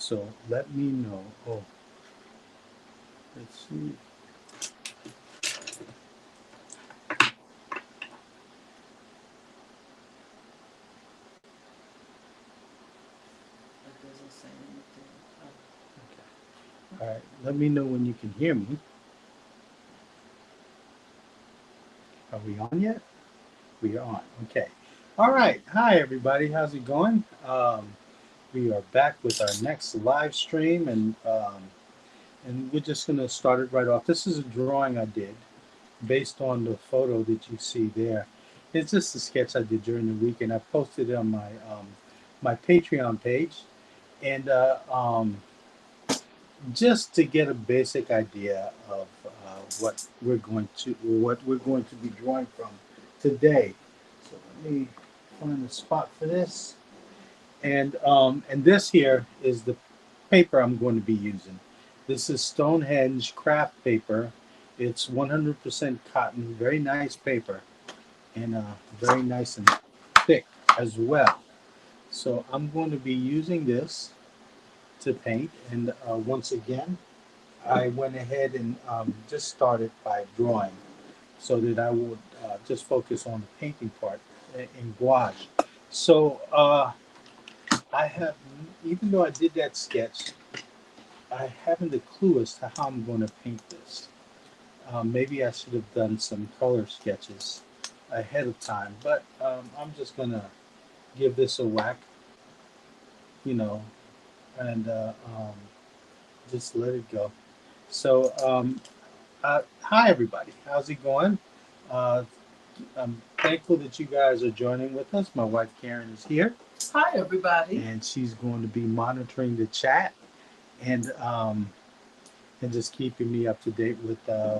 So let me know. Oh, let's see. It doesn't say anything. Okay. All right. Let me know when you can hear me. Are we on yet? We are on. Okay. All right. Hi, everybody. How's it going? We are back with our next live stream, and we're just going to start it right off. This is a drawing I did based on the photo that you see there. It's just a sketch I did during the week, and I posted it on my Patreon page. And just to get a basic idea of what we're going to be drawing from today. So let me find a spot for this. And this here is the paper I'm going to be using. This is Stonehenge craft paper. It's 100% cotton, very nice paper, and very nice and thick as well. So I'm going to be using this to paint. And once again, I went ahead and just started by drawing so that I would just focus on the painting part in gouache. So I have, even though I did that sketch, I haven't a clue as to how I'm going to paint this. Maybe I should have done some color sketches ahead of time, but I'm just going to give this a whack, you know, and just let it go. So, hi everybody, how's it going? Uh, I'm thankful that you guys are joining with us. My wife Karen is here, Hi, everybody. and she's going to be monitoring the chat and just keeping me up to date with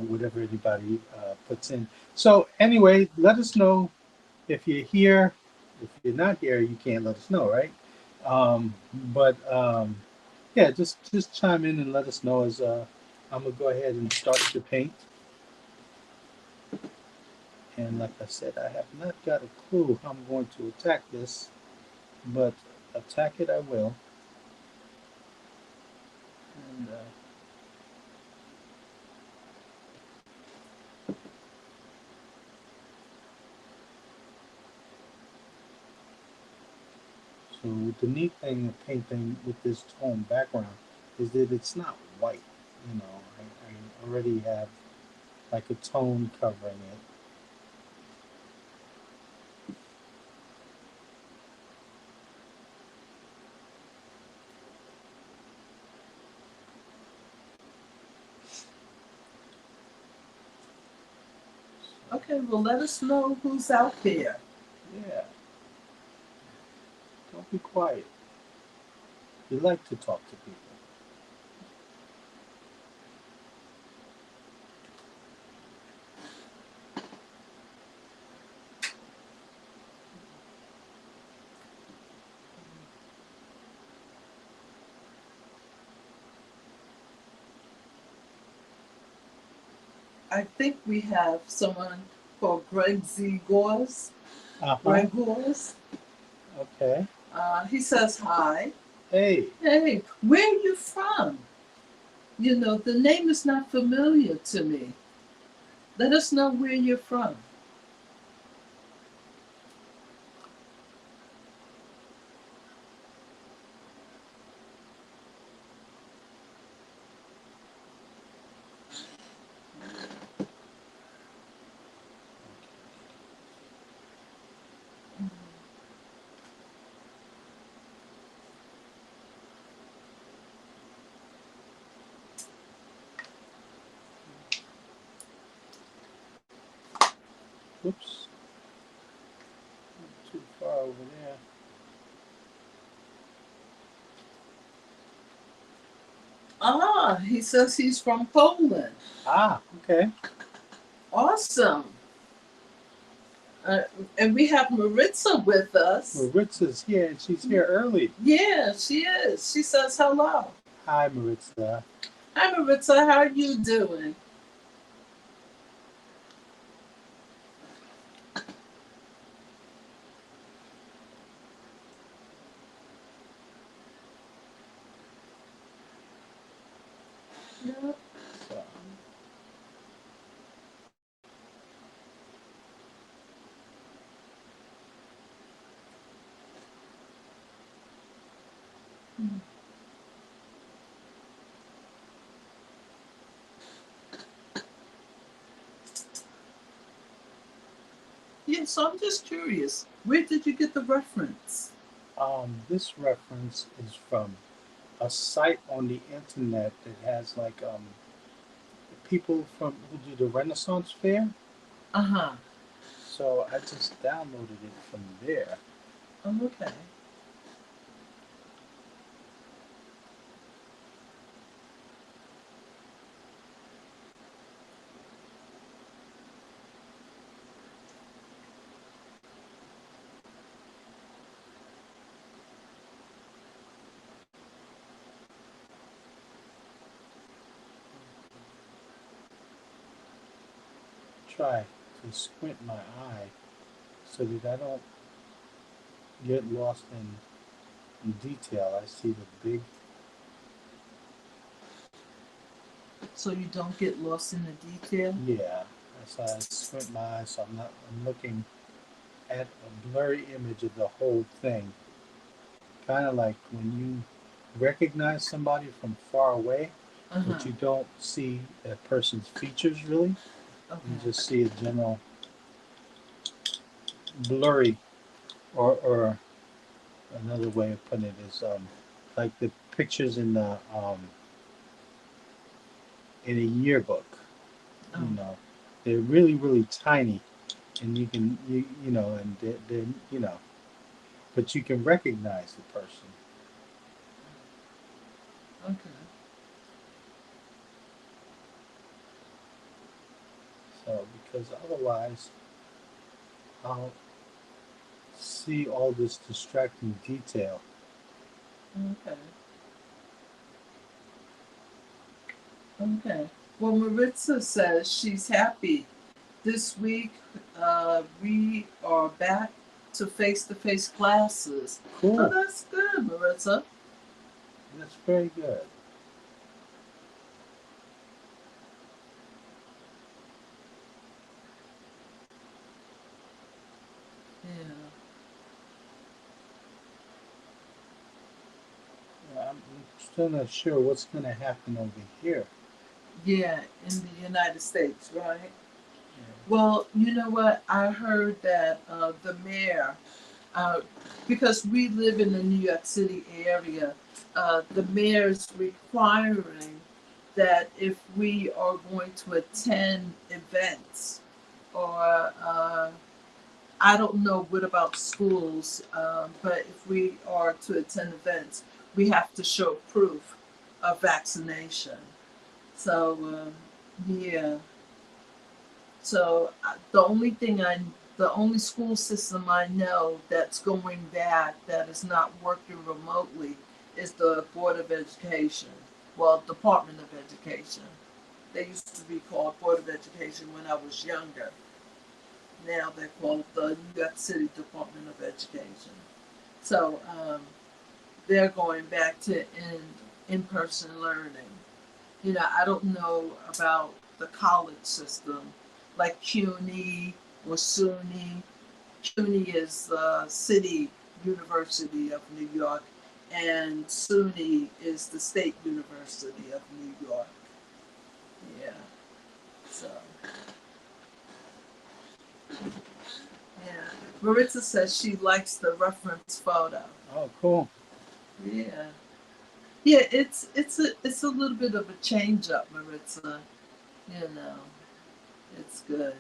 whatever anybody puts in. So anyway, let us know if you're here. If you're not here, you can't let us know, right? But yeah, just chime in and let us know as I'm gonna go ahead and start to paint. And like I said, I have not got a clue how I'm going to attack this, but attack it I will. And so the neat thing of painting with this tone background is that it's not white. I already have like a tone covering it. Okay, well, let us know who's out there. Yeah, don't be quiet. You like to talk to people. I think we have someone called Greg Z. Gores. Uh huh. Greg Gores. Okay. He says hi. Hey. Hey, where are you from? You know, the name is not familiar to me. Let us know where you're from. Oops. Not too far over there. He says he's from Poland. Ah. Okay. Awesome. Uh, and we have Maritza with us. Maritza's here, and she's here early. Yeah, she is. She says hello. Hi, Maritza. Hi, Maritza. How are you doing? Mm. Yeah, so I'm just curious. Where did you get the reference? This reference is from a site on the internet that has like people from who do the Renaissance Fair. Uh huh. So I just downloaded it from there. Oh, okay. Try to squint my eye so that I don't get lost in detail. I see the big. So you don't get lost in the detail? Yeah. As I squint my eyes, so I'm not. I'm looking at a blurry image of the whole thing. Kind of like when you recognize somebody from far away, Uh huh. but you don't see that person's features really. You Okay. just see a general blurry, or another way of putting it is like the pictures in a yearbook. You Oh, know, they're really tiny, and you know, and they're but you can recognize the person. okay. So because otherwise, I'll see all this distracting detail. Okay. Okay. Well, Maritza says she's happy. This week, we are back to face classes. Oh, Cool. that's good, Maritza. That's very good. Yeah. I'm still not sure what's going to happen over here. Yeah, in the United States, right? Well, you know what? I heard that the mayor, uh, because we live in the New York City area, the mayor's requiring that if we are going to attend events or I don't know what about schools, but if we are to attend events, we have to show proof of vaccination. So, yeah. So the only school system I know that's going back that is not working remotely is the Board of Education. Well, Department of Education. They used to be called Board of Education when I was younger. Now they're called the New York City Department of Education. So they're going back to in person learning. You know, I don't know about the college system like CUNY or SUNY. CUNY is the City University of New York, and SUNY is the State University of New York. Yeah, so yeah. Maritza says she likes the reference photo. Oh, cool. Yeah, yeah. It's a little bit of a change up, Maritza. You know, it's good.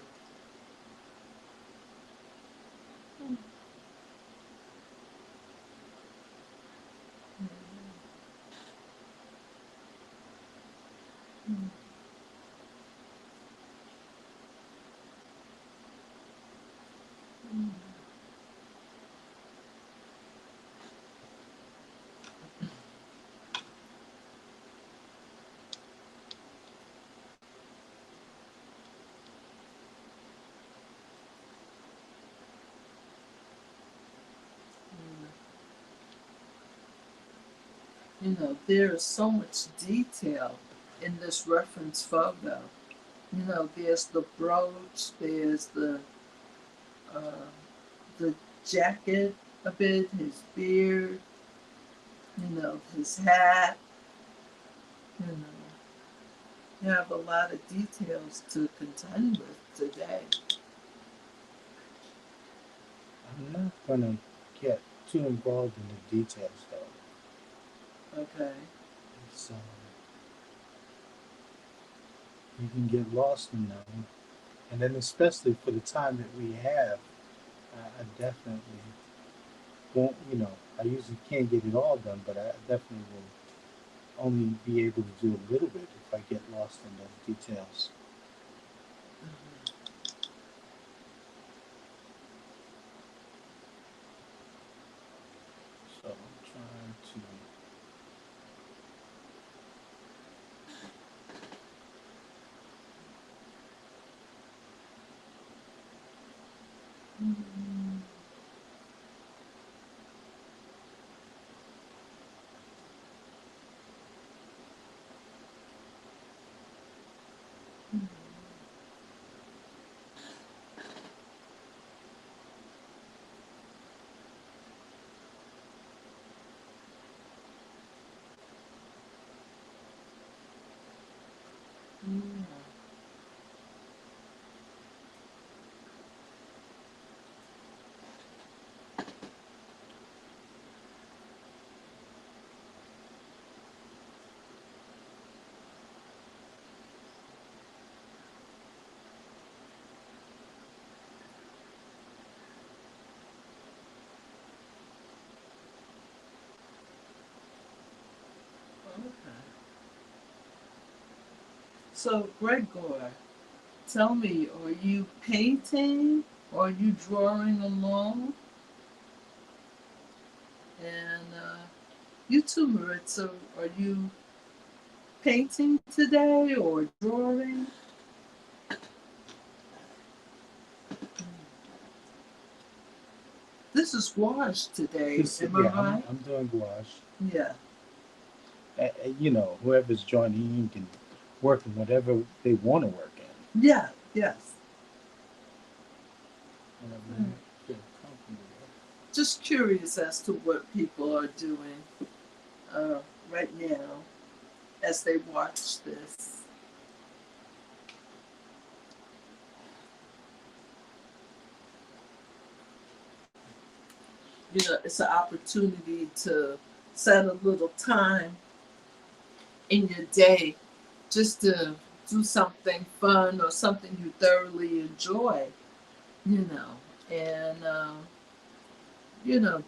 You know, there is so much detail in this reference photo. You know, there's the brooch, there's uh, the jacket a bit, his beard, You know, his hat, you know. You have a lot of details to contend with today. I'm not gonna get too involved in the details though. Okay. It's you can get lost in them, and then especially for the time that we have, I definitely won't. You know, I usually can't get it all done, but I definitely will only be able to do a little bit if I get lost in those details. Mhm. So I'm trying to. Mhm. Mhm. Okay. So, Gregor, tell me, are you painting or are you drawing along? And you too, Maritza, are you painting today or drawing? This is gouache today, This, am I yeah, right? I'm doing gouache. Yeah. You know, whoever's joining in can work in whatever they want to work in, Yeah, yes. whatever Mm. they feel comfortable Just curious as to what people are doing uh, right now as they watch this. You know, it's an opportunity to set a little time in your day just to do something fun or something you thoroughly enjoy, you know, and,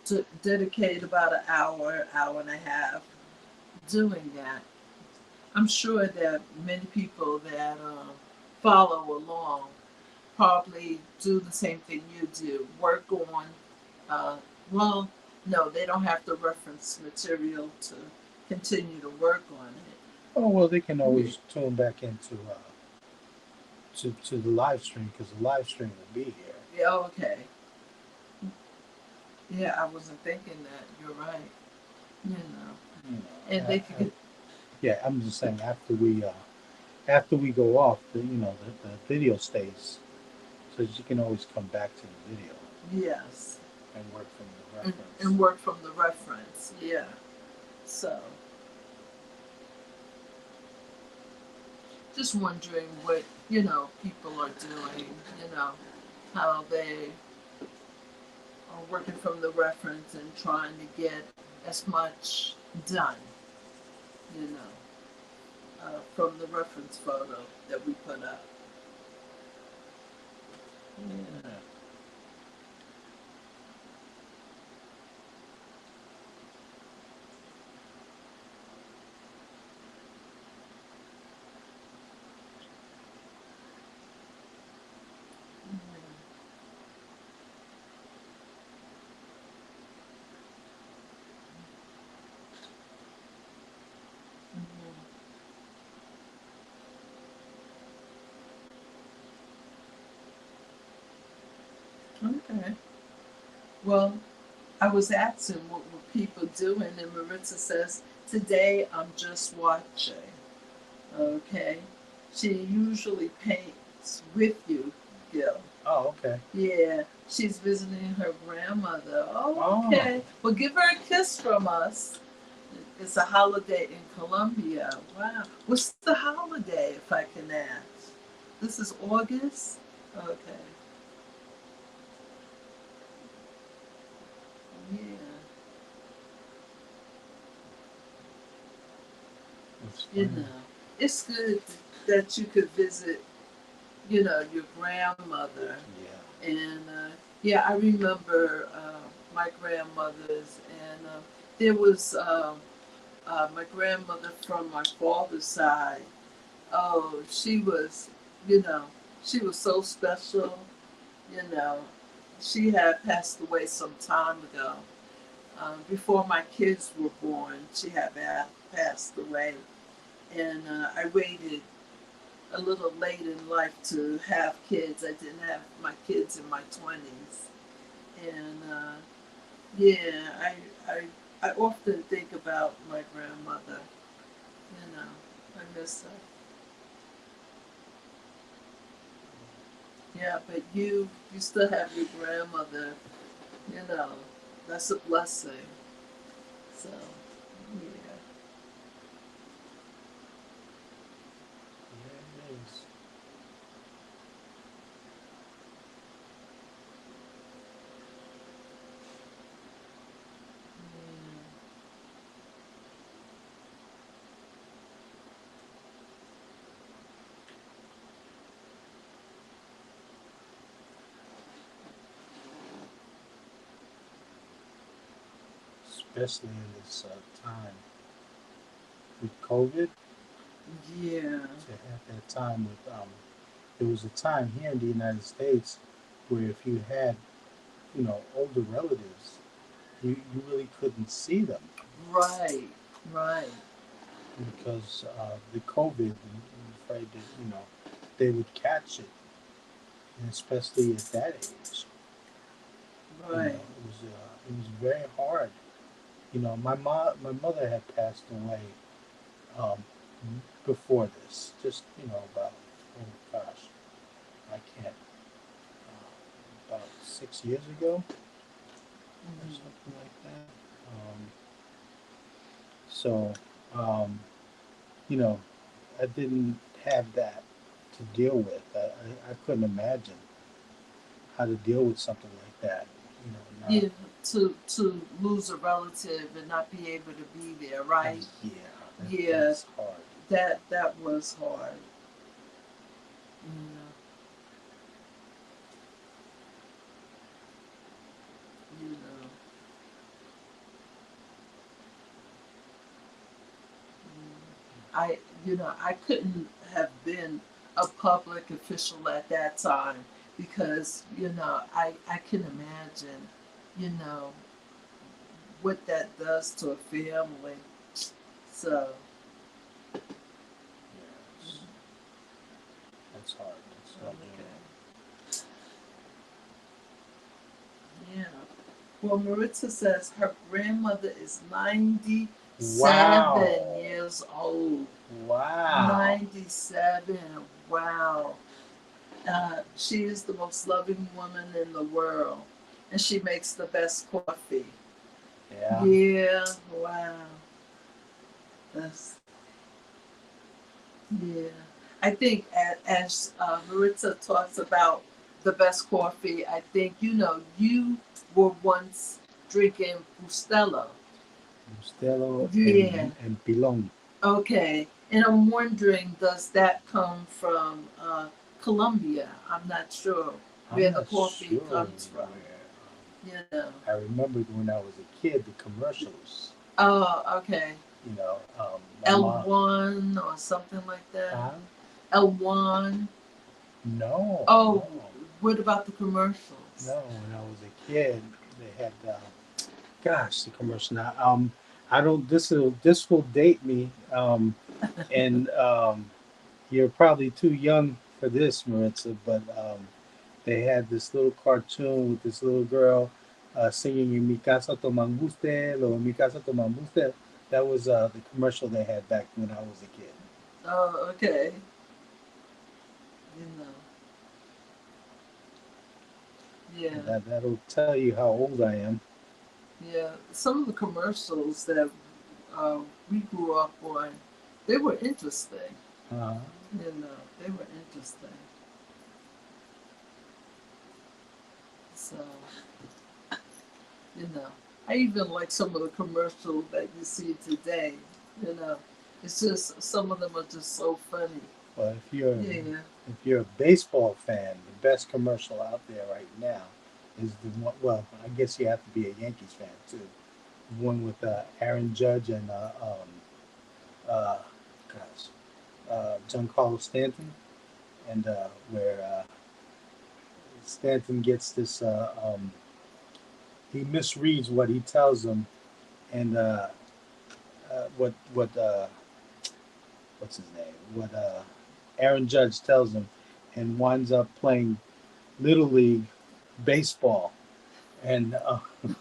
to dedicate about an hour, hour and a half doing that. I'm sure that many people that follow along probably do the same thing you do, work on, uh, well, no, they don't have the reference material to continue to work on it. with. Oh well, they can Yeah, always tune back into to the live stream because the live stream will be here. yeah, okay. Yeah, I wasn't thinking that. You're right. You know, You and know, they could, yeah, I'm just saying after we go off, the video stays, so you can always come back to the video yes, and work from the and reference. work from the reference. Yeah. So, just wondering what, people are doing, how they are working from the reference and trying to get as much done, you know, from the reference photo that we put up. Yeah. Yeah. Mhm. Okay. Well, I was asking what were people doing, and Maritza says, today I'm just watching. Okay. She usually paints with you, Gil. Oh, okay. Yeah, she's visiting her grandmother. Oh, Oh, okay. Well, give her a kiss from us. It's a holiday in Colombia. Wow. What's the holiday, if I can ask? This is August? Okay. Yeah. It's You funny. know, it's good that you could visit, you know, your grandmother. Yeah. And yeah, I remember my grandmother's, and there was my grandmother from my father's side. Oh, she was, you know, she was so special. You know, she had passed away some time ago. Before my kids were born, she had passed away. And I waited a little late in life to have kids. I didn't have my kids in my 20s. And yeah, I often think about my grandmother. You know, I miss her. Yeah, but you still have your grandmother. You know, that's a blessing. So yeah. Yeah, it is. Especially in this time with COVID, Yeah. to have that time with there was a time here in the United States where if you had, older relatives, you really couldn't see them Right. Right. because the COVID, and afraid that they would catch it, and especially at that age, Right. it was very hard. My mother had passed away um, before this, just about, oh gosh, I can't, about 6 years ago or Hmm. something like that. So, um, you know, I didn't have that to deal with. I couldn't imagine how to deal with something like that. Not, Yeah. To lose a relative and not be able to be there, right? yeah, Yeah. that's hard. That was hard. You know. You know. I, I couldn't have been a public official at that time because, I can imagine, you know, what that does to a family. So, Yeah, that's hard. That's no joke. okay. Yeah. Well, Maritza says her grandmother is 97 Wow. years old. Wow. 97. Wow. She is the most loving woman in the world, and she makes the best coffee. Yeah. Yeah, wow. That's, yeah. I think as Maritza talks about the best coffee, I think, you were once drinking Bustelo. Bustelo Yeah. and Pilon. Okay. And I'm wondering, does that come from Colombia? I'm not sure I'm where the not coffee sure comes from. where. You know. I remembered when I was a kid, the commercials. Oh, okay. My mom. L1 or something like that. Huh? L1. No, Oh, no, what about the commercials? no. When I was a kid, they had. Gosh, the commercial now. I don't. This will date me. And you're probably too young for this, Maritza. But they had this little cartoon with this little girl singing "En mi casa toman bustel" or "En mi casa toman bustel." That was the commercial they had back when I was a kid. Oh, okay. You know. Yeah. That'll tell you how old I am. Yeah. Some of the commercials that we grew up on, they were interesting. Uh, You know, they were interesting. So, you know, I even like some of the commercials that you see today. You know, it's just some of them are just so funny. but Yeah. if you're a baseball fan, the best commercial out there right now is the one. Well, I guess you have to be a Yankees fan too. The one with Aaron Judge and uh, gosh, Giancarlo Stanton, and where Stanton gets this. He misreads what he tells him, and what what's his name? What Aaron Judge tells him, and winds up playing little league baseball and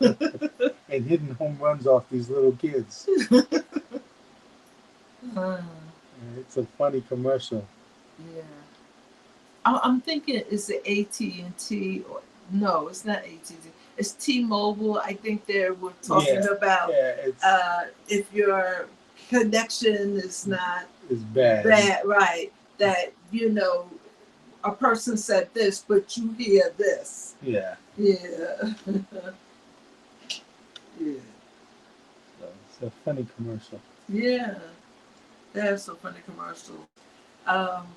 and hitting home runs off these little kids. Uh, And it's a funny commercial. yeah. I'm thinking it's the AT&T or no, it's not AT&T. It's T-Mobile. I think they were talking Yeah, about yeah, if your connection is not it's bad. bad, right? That you know a person said this, but you hear this. Yeah, Yeah, yeah, so it's a funny commercial. yeah. That's a funny commercial. Um,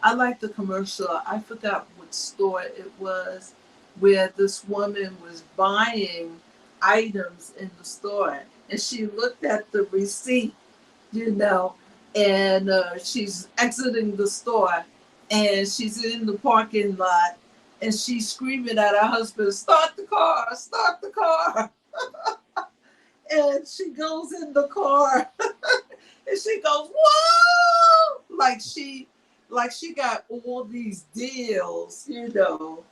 I like the commercial. I forgot what store it was where this woman was buying items in the store and she looked at the receipt, you know, and she's exiting the store and she's in the parking lot and she's screaming at her husband, "Start the car, start the car." And she goes in the car and she goes, "Whoa!" Like she got all these deals, you know,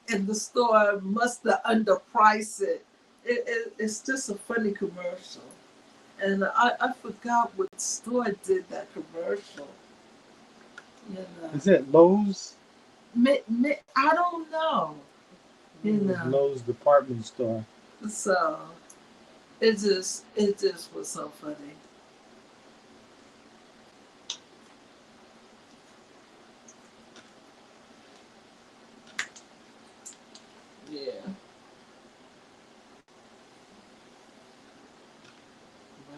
and the store must have underpriced it. It's just a funny commercial. And I forgot what store did that commercial. You know, Is it Lowe's? I don't know. You It was know, Lowe's department store. so it just was so funny. Yeah. Wow.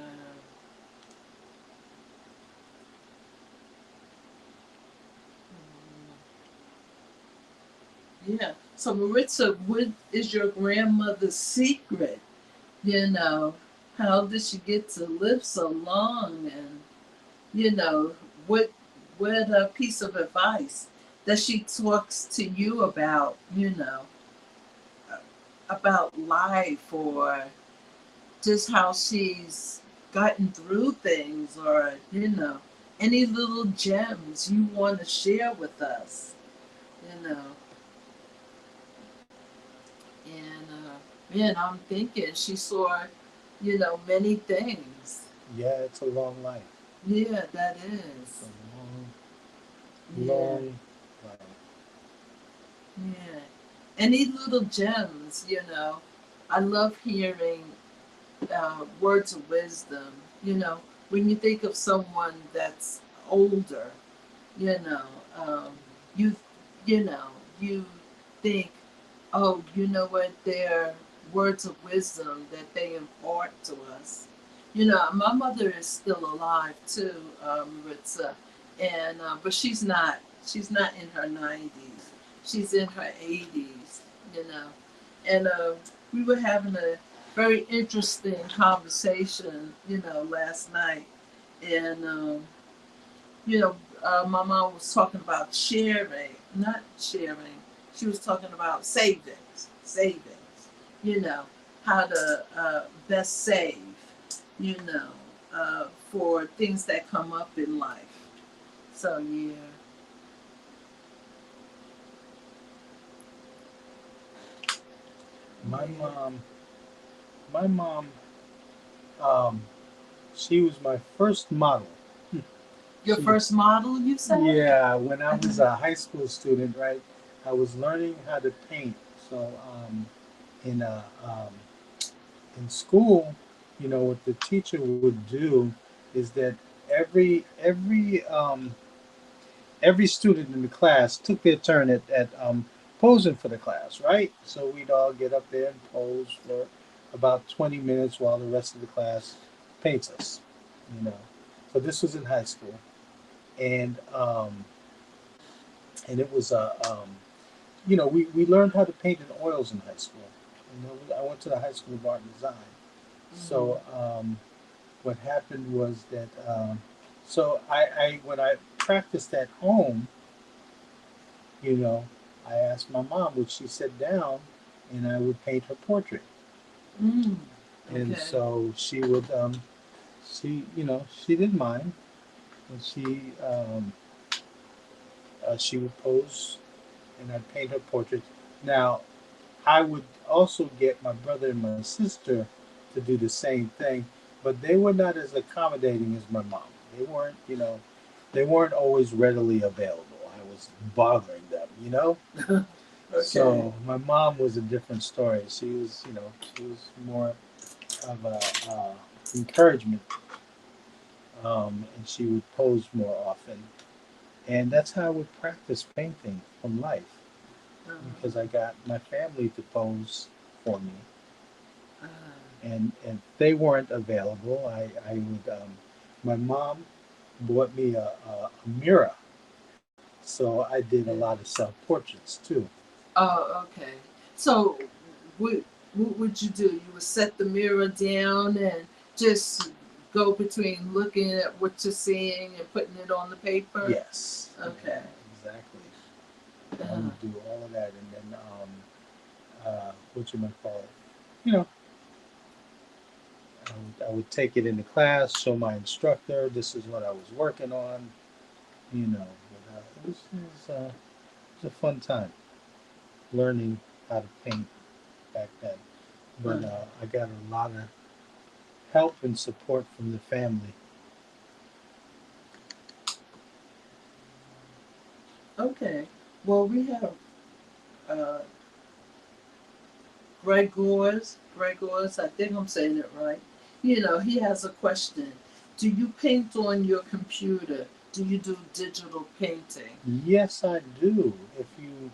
Yeah. So Maritza, what is your grandmother's secret? You know, how did she get to live so long? And you know, what a piece of advice that she talks to you about, you know, about life or just how she's gotten through things or, you know, any little gems you want to share with us, you know. And man, I'm thinking she saw, you know, many things. Yeah, it's a long life. Yeah, that It's is. a Yeah, long life. yeah. Any little gems, you know. I love hearing words of wisdom. You know, when you think of someone that's older, you know, um, you, you know, you think, oh, you know what, they're words of wisdom that they impart to us. You know, my mother is still alive too, Maritza, and but she's not in her 90s. She's in her 80s. You know, and we were having a very interesting conversation. You know, last night, and you know, my mom was talking about sharing, not sharing. She was talking about savings. You know, how to best save. You know, for things that come up in life. So yeah, My yeah. mom, my mom, um, she was my first model. Your She, first model, you said? yeah, when I was a high school student, right, I was learning how to paint. So, in school, what the teacher would do is that every every um, every student in the class took their turn at posing for the class, right? So we'd all get up there and pose for about 20 minutes while the rest of the class paints us, you know. So this was in high school, and it was we learned how to paint in oils in high school. I went to the High School of Art and Design. So what happened was that I when I practiced at home, you know, I asked my mom would she sit down and I would paint her portrait. Mm. And Okay. so she would she didn't mind, and she would pose and I'd paint her portrait. Now I would also get my brother and my sister to do the same thing, but they were not as accommodating as my mom. They weren't, they weren't always readily available. I was bothering them, you know? Okay. So my mom was a different story. She was more of a encouragement, and she would pose more often. And that's how I would practice painting from life because I got my family to pose for me, Uh, and if they weren't available, I would. My mom bought me a mirror, so I did a yeah. lot of self portraits too. Oh, okay. So, what what would you do? You would set the mirror down and just go between looking at what you're seeing and putting it on the paper. Yes, Okay. exactly. I Uh, would do all of that, and then what you might call it, you know, I would take it into class, show my instructor this is what I was working on, you know. But, it was a fun time learning how to paint back then. uh, But I got a lot of help and support from the family. okay. Well, we have uh, Gregors. Gregors, I think I'm saying it right. He has a question. Do you paint on your computer? Do you do digital painting? Yes, I do. If you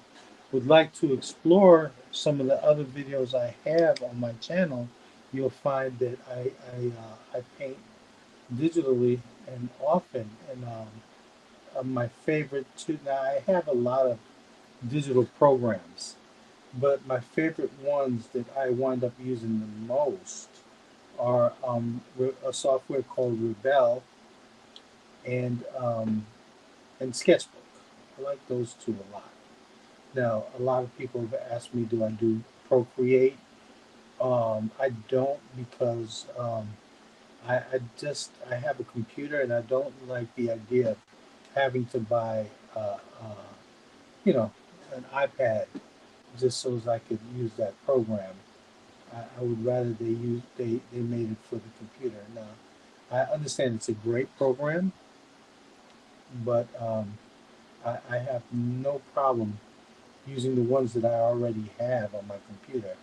would like to explore some of the other videos I have on my channel, you'll find that I paint digitally and often. And my favorite too. Now I have a lot of digital programs, but my favorite ones that I wind up using the most are a software called Rebel and Sketchbook. I like those two a lot. Now, a lot of people have asked me, do I do Procreate? I don't because I have a computer and I don't like the idea of having to buy you know an iPad just so as I could use that program. I would rather they made it for the computer. Now, I understand it's a great program, but I have no problem using the ones that I already have on my computer,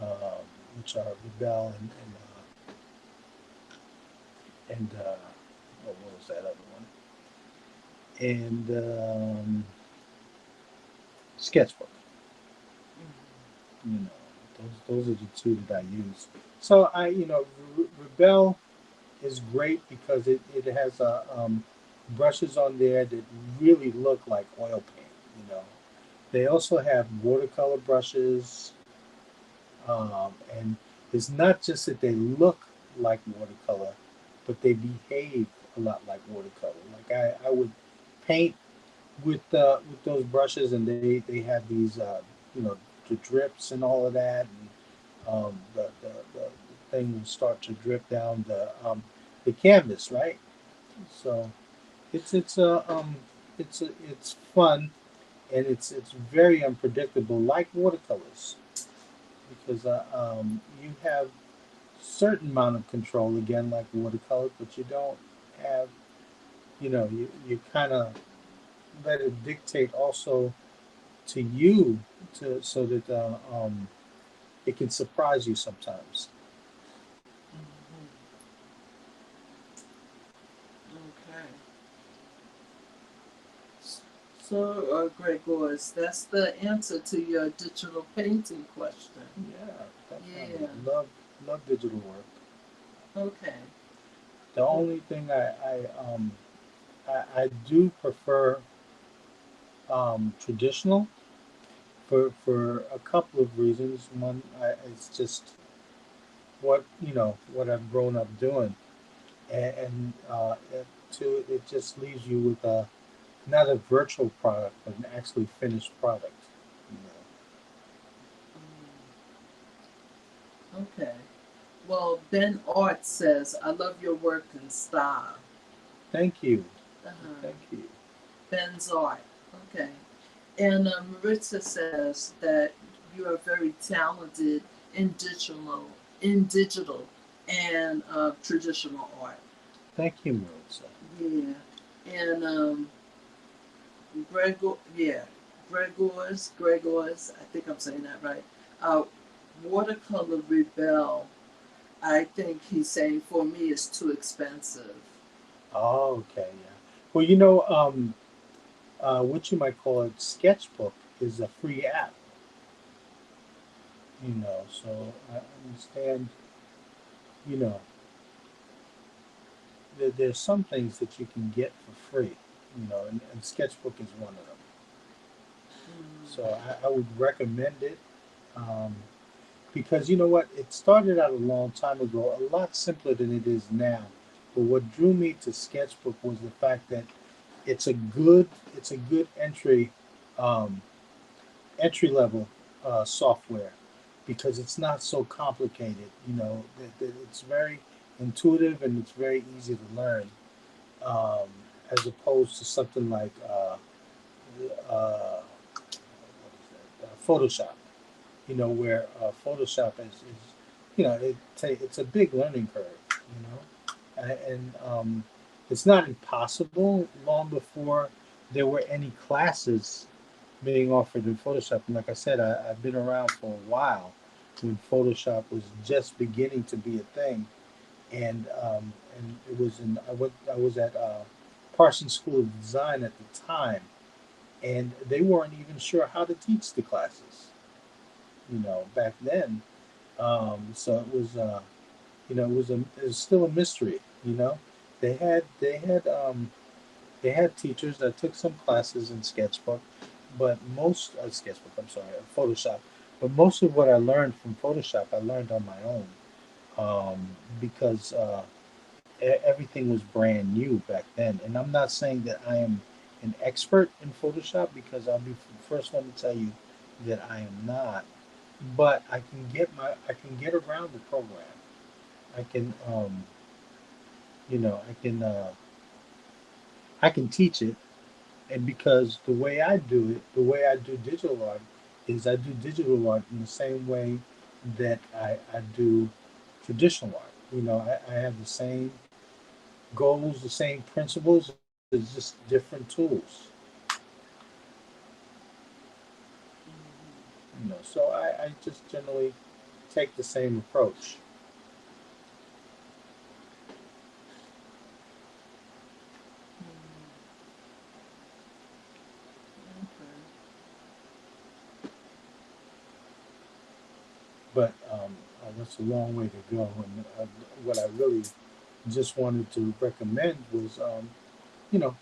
um, which are Rebel and what was that other one? And Sketchbook. You know, those are the two that I use. So Rebel is great because it has brushes on there that really look like oil paint. You know, they also have watercolor brushes, and it's not just that they look like watercolor, but they behave a lot like watercolor. Like I would paint with those brushes, and they have these the drips and all of that, and the thing will start to drip down the canvas, right? So it's fun and it's very unpredictable, like watercolors, because you have certain amount of control again, like watercolor, but you don't have you kind of let it dictate also to you to so that it can surprise you sometimes. So, Gregors, that's the answer to your digital painting question. Yeah, definitely. Yeah. Love digital work. Okay. The Well, only thing I do prefer traditional for a couple of reasons. One, it's just what I've grown up doing, and two, it just leaves you with a not a virtual product, but an actually finished product. You know. okay. Well, Ben Art says, I love your work and style. Thank you, Uh-huh. thank you. Ben's Art. Okay. And Maritza says that you are very talented in digital and traditional art. Thank you, Marissa. Yeah. And yeah, Gregor's, I think I'm saying that right. Uh, Watercolor Rebel, I think he's saying for me is too expensive. Oh, okay, yeah. Well, what you might call it, Sketchbook is a free app. So I understand. You know, there's some things that you can get for free. And Sketchbook is one of them. So Mm, I would recommend it. Um, because you know what, it started out a long time ago, a lot simpler than it is now. But what drew me to Sketchbook was the fact that it's a good it's a good um, entry level software because it's not so complicated. It's very intuitive and it's very easy to learn, um, as opposed to something like Photoshop. Where Photoshop is it's a big learning curve. And it's not impossible. Long before there were any classes being offered in Photoshop, and like I said, I've been around for a while when Photoshop was just beginning to be a thing, and it was in I was at Parsons School of Design at the time, and they weren't even sure how to teach the classes. Back then. So it was still a mystery. They had they had they had teachers that took some classes in Sketchbook, but most Sketchbook, I'm sorry, Photoshop. But most of what I learned from Photoshop, I learned on my own, because everything was brand new back then. And I'm not saying that I am an expert in Photoshop because I'll be the first one to tell you that I am not. But I can get around the program. I can I can teach it, and because the way I do digital art is I do digital art in the same way that I do traditional art. I have the same goals, the same principles. It's just different tools. mm, So I just generally take the same approach. mm, okay. But that's a long way to go. And what I really just wanted to recommend was, you know,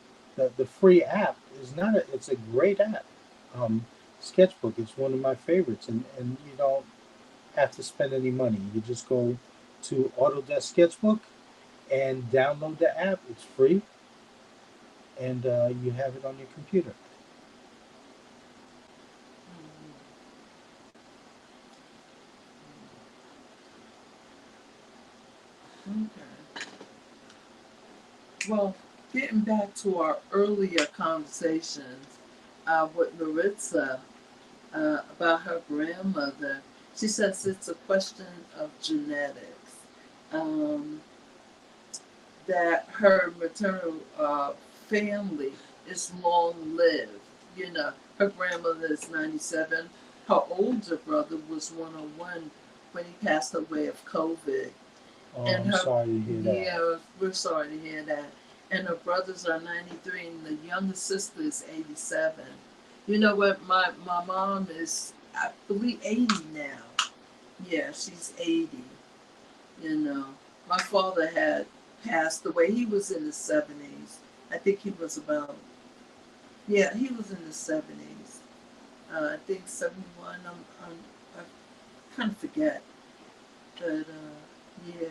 the free app is not a, it's a great app. Um, Sketchbook is one of my favorites, and you don't have to spend any money. You just go to Autodesk Sketchbook and download the app. It's free, and you have it on your computer. Mm, okay. Well, getting back to our earlier conversations with Maritza about her grandmother, she says it's a question of genetics. Um, that her maternal family is long lived. You know, her grandmother is 97. Her older brother was 101 when he passed away of COVID. Oh, And I'm her, sorry to hear that. yeah, we're sorry to hear that. and her brothers are 93, and the youngest sister is 87. You know what? My mom is, I believe, 80 now. Yeah, she's 80. You know, my father had passed away. He was in his 70s. I think he was about, yeah, he was in his 70s. I think 71. I kind of forget. But yeah.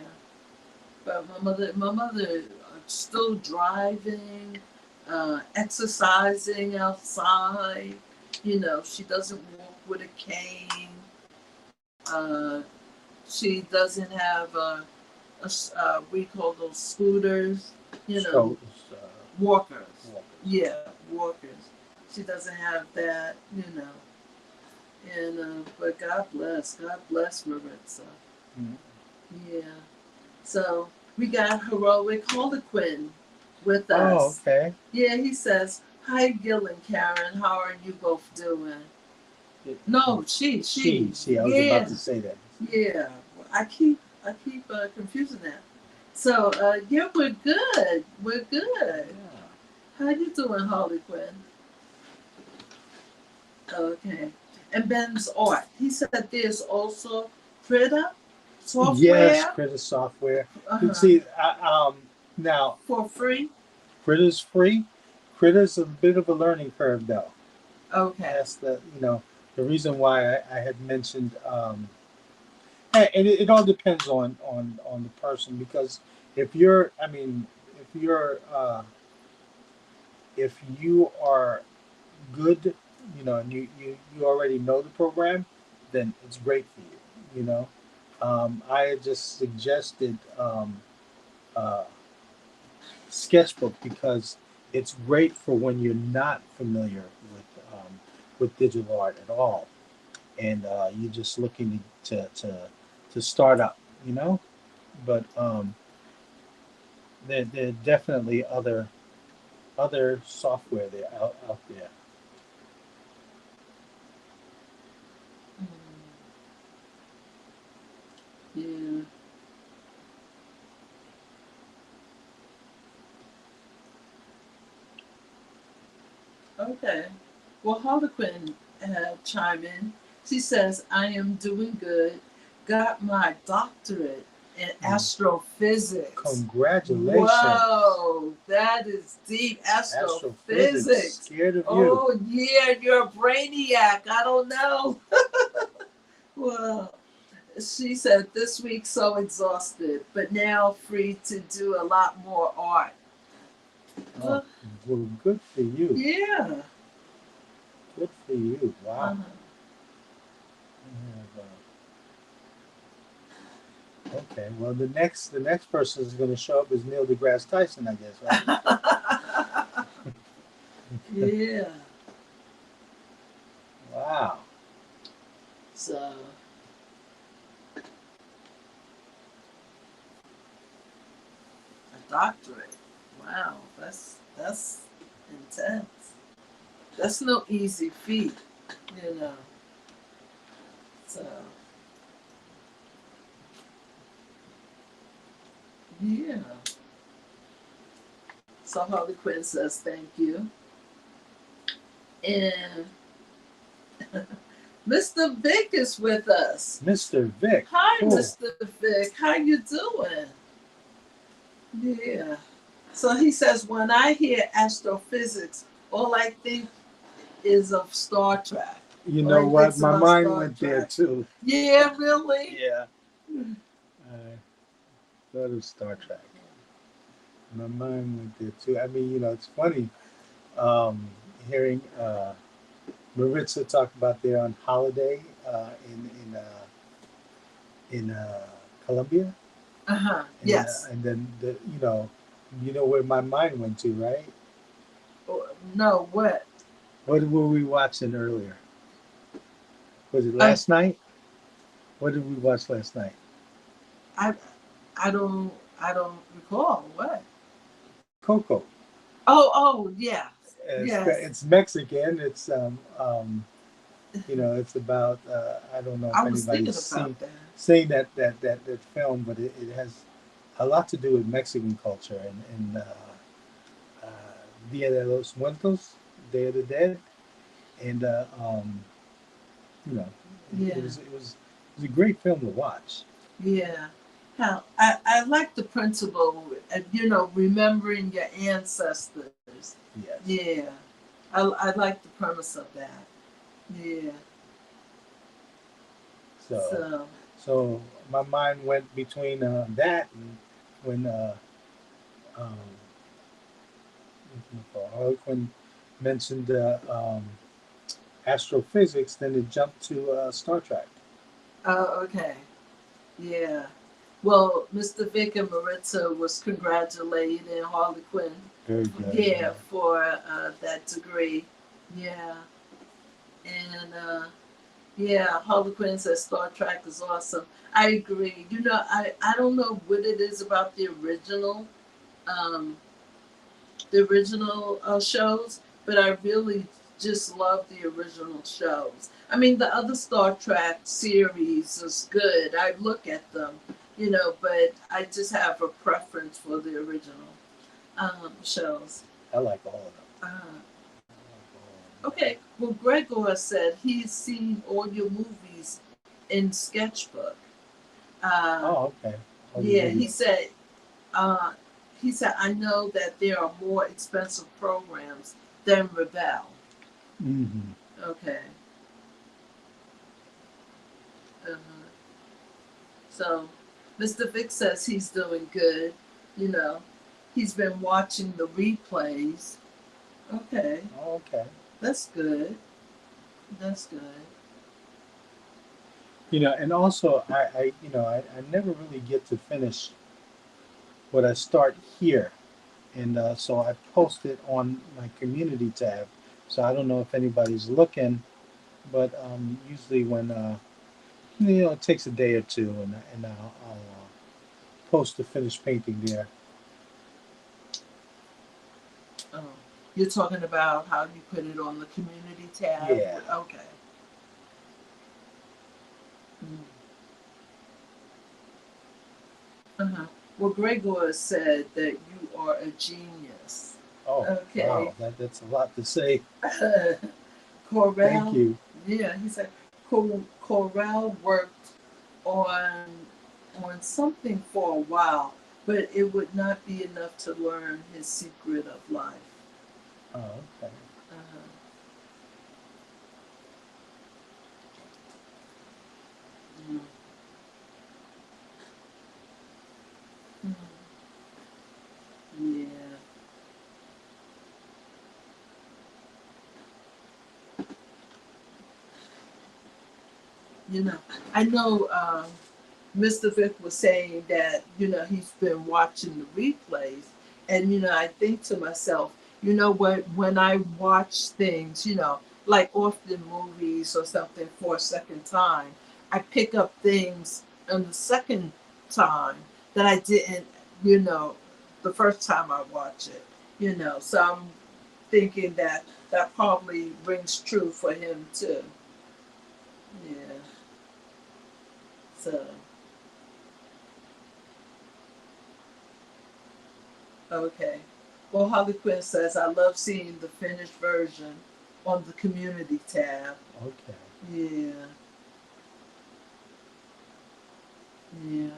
But my mother still driving, exercising outside. You know, she doesn't walk with a cane. Uh, she doesn't have we call those scooters. You know, So, walkers. walkers. Yeah, walkers. She doesn't have that. You know, and but God bless Maritza. Mhm. Yeah. So we got heroic Harlequin with Oh, us. okay. Yeah, he says, "Hi, Gil and Karen. How are you both doing?" No, she. She. I was about Yeah, to say that. yeah. I keep confusing that. So yeah, we're good. We're good. Yeah. How you doing, Harley Quinn? Okay. And Ben's art. He said there's also Krita Yes, software. Critter software. But Uh-huh. see, now For free. Critter's free. Critter's a bit of a learning curve, though. Okay. That's the reason why I had mentioned. And it all depends on the person because if you're, I mean, if you're if you are good, and you already know the program, then it's great for you. I had just suggested uh, Sketchbook because it's great for when you're not familiar with digital art at all, and you're just looking to start up. You know, but there are definitely other software there out there. Mm, yeah. Okay. Well, Harlequin chime in. She says, "I am doing good. Got my doctorate in Mm. astrophysics." Congratulations, Whoa, that is deep. astrophysics. Astrophysics. Scared of you. Oh yeah, you're a brainiac. I don't know. Well, she said this week so exhausted, but now free to do a lot more art. Oh, Well, well, good for you. yeah. Good for you. Wow. Uh-huh. I okay. Well, the next person is going to show up is Neil deGrasse Tyson, I guess, right? Yeah. Wow. So a doctorate. Wow, that's intense. That's no easy feat, you know. So yeah. So Harley Quinn says thank you. And Mr. Vic is with us. Mr. Vic. Hi, Cool. Mr. Vic. How you doing? Yeah. So he says when I hear astrophysics, all I think is of Star Trek. You All know he what? thinks My about mind Star went there Trek. too. Yeah, really? Yeah. I thought of Star Trek. My mind went there too. I mean, it's funny um, hearing Maritza talk about they're on holiday in Colombia, Uh-huh. and Yes. and then where my mind went to, right? Oh, no, what? What were we watching earlier? Was it I last night? What did we watch last night? I I don't recall. What? Coco. Oh, yeah. Yes. It's Mexican. It's about I don't know I if was anybody's thinking seen about that. seen that film, but it has a lot to do with Mexican culture and Dia de los Muertos, Day of the Dead, and you know, it Yeah, was it was a great film to watch. yeah. How I like the principle, remembering your ancestors. Yes. Yeah, I like the premise of that. Yeah. So So, so my mind went between that and when um, Harlequin mentioned astrophysics, then it jumped to Star Trek. oh, okay. Yeah. Well, Mr. Vic and Maritza was congratulating Harley Quinn. Very good. Yeah, for that degree. Yeah, and yeah, Harley Quinn says Star Trek is awesome. I agree. I don't know what it is about um, the original shows, but I really just love the original shows. I mean, the other Star Trek series is good. I look at them, but I just have a preference for the original shows. I like all of them. Uh, I like all of them. okay, well, Gregor said he's seen all your movies in Sketchbook. Uh, Oh, okay. All the yeah, videos. uh, he said, I know that there are more expensive programs than Rebel. Mm-hmm. Okay. Uh-huh. So, Mr. Vic says he's doing good. You know, he's been watching the replays. Okay, Oh, okay. that's good. That's good. And also I never really get to finish what I start here, and so I post it on my community tab. So I don't know if anybody's looking, but usually when it takes a day or two, and I'll post the finished painting there. Oh, you're talking about how you put it on the community tab? Yeah. Okay. Mm. Uh-huh. Well, Gregor said that you are a genius. Oh, Okay. wow. That's a lot to say. Thank Corral, you. yeah, he said Corral worked on on something for a while, but it would not be enough to learn his secret of life. Oh, okay. Uh-huh. Mm. Mm. Yeah. You know, I know Mr. Vick was saying that, he's been watching the replays. And, I think to myself, you know what, when I watch things, like often movies or something for a second time, I pick up things on the second time that I didn't, you know, the first time I watch it, So I'm thinking that that probably rings true for him too. Yeah. So, okay. Well, Harley Quinn says, I love seeing the finished version on the community tab. Okay. Yeah, yeah.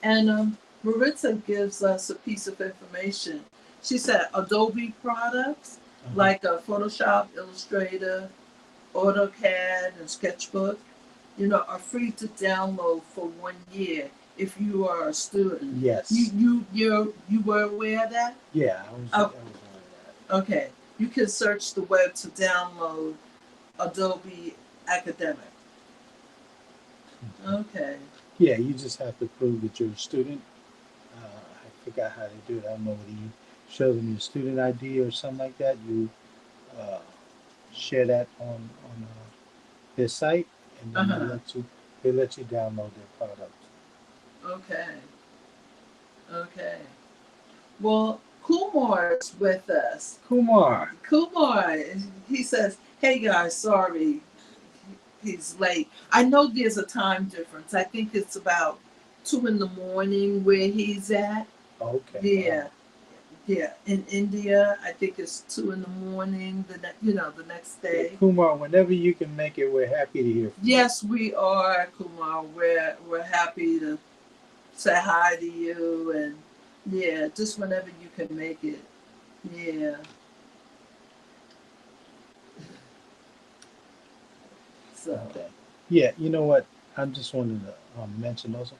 And Maritza gives us a piece of information. She said Adobe products Uh-huh. like Photoshop, Illustrator, AutoCAD, and Sketchbook, are free to download for 1 year if you are a student. Yes. You were aware of that? Yeah, I was Oh, aware of okay. You can search the web to download Adobe Academic. that. Okay. Yeah, you just have to prove that you're a student. I forgot how they do it. I don't know whether you show them your student ID or something like that. You uh, share that on their site, and Uh then huh. they let you download their product. Okay. Okay. Well, Kumar's with us. Kumar. Kumar, he says, "Hey guys, sorry he's late. I know there's a time difference. I think it's about 2 in the morning where he's at. Okay. Yeah, Wow. Yeah, in India, I think it's 2 in the morning. The next Yeah, day. Kumar, whenever you can make it, we're happy to hear from you. Yes, we are, Kumar. We're happy to say hi to you, and yeah, just whenever you can make it. Yeah. So. Okay. Yeah, you know what? I just wanted to mention also,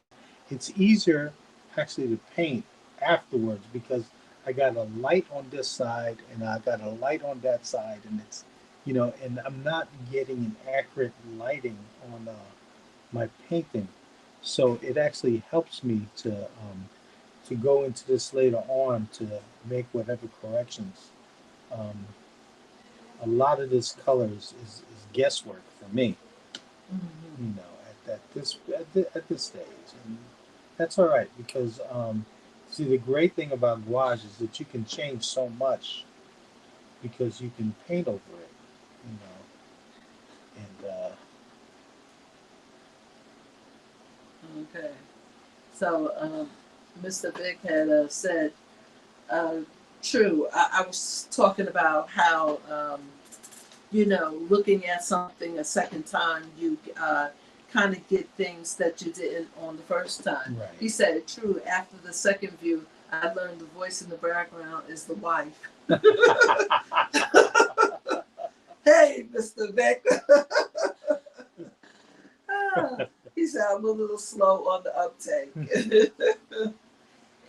it's easier actually to paint afterwards because I got a light on this side and I got a light on that side, and it's, and I'm not getting an accurate lighting on my painting, so it actually helps me to go into this later on to make whatever corrections. Um, a lot of this colors is guesswork for me, Mhm. at this stage, and that's all right because see, the great thing about gouache is that you can change so much because you can paint over it, and Okay. So, Mr. Vic had said, uh, true. I was talking about how, looking at something a second time, you kind of get things that you didn't on the first time. right. He said, true. After the second view, I learned the voice in the background is the wife. Hey, Mr. Vic. Ah, he said, I'm a little slow on the uptake.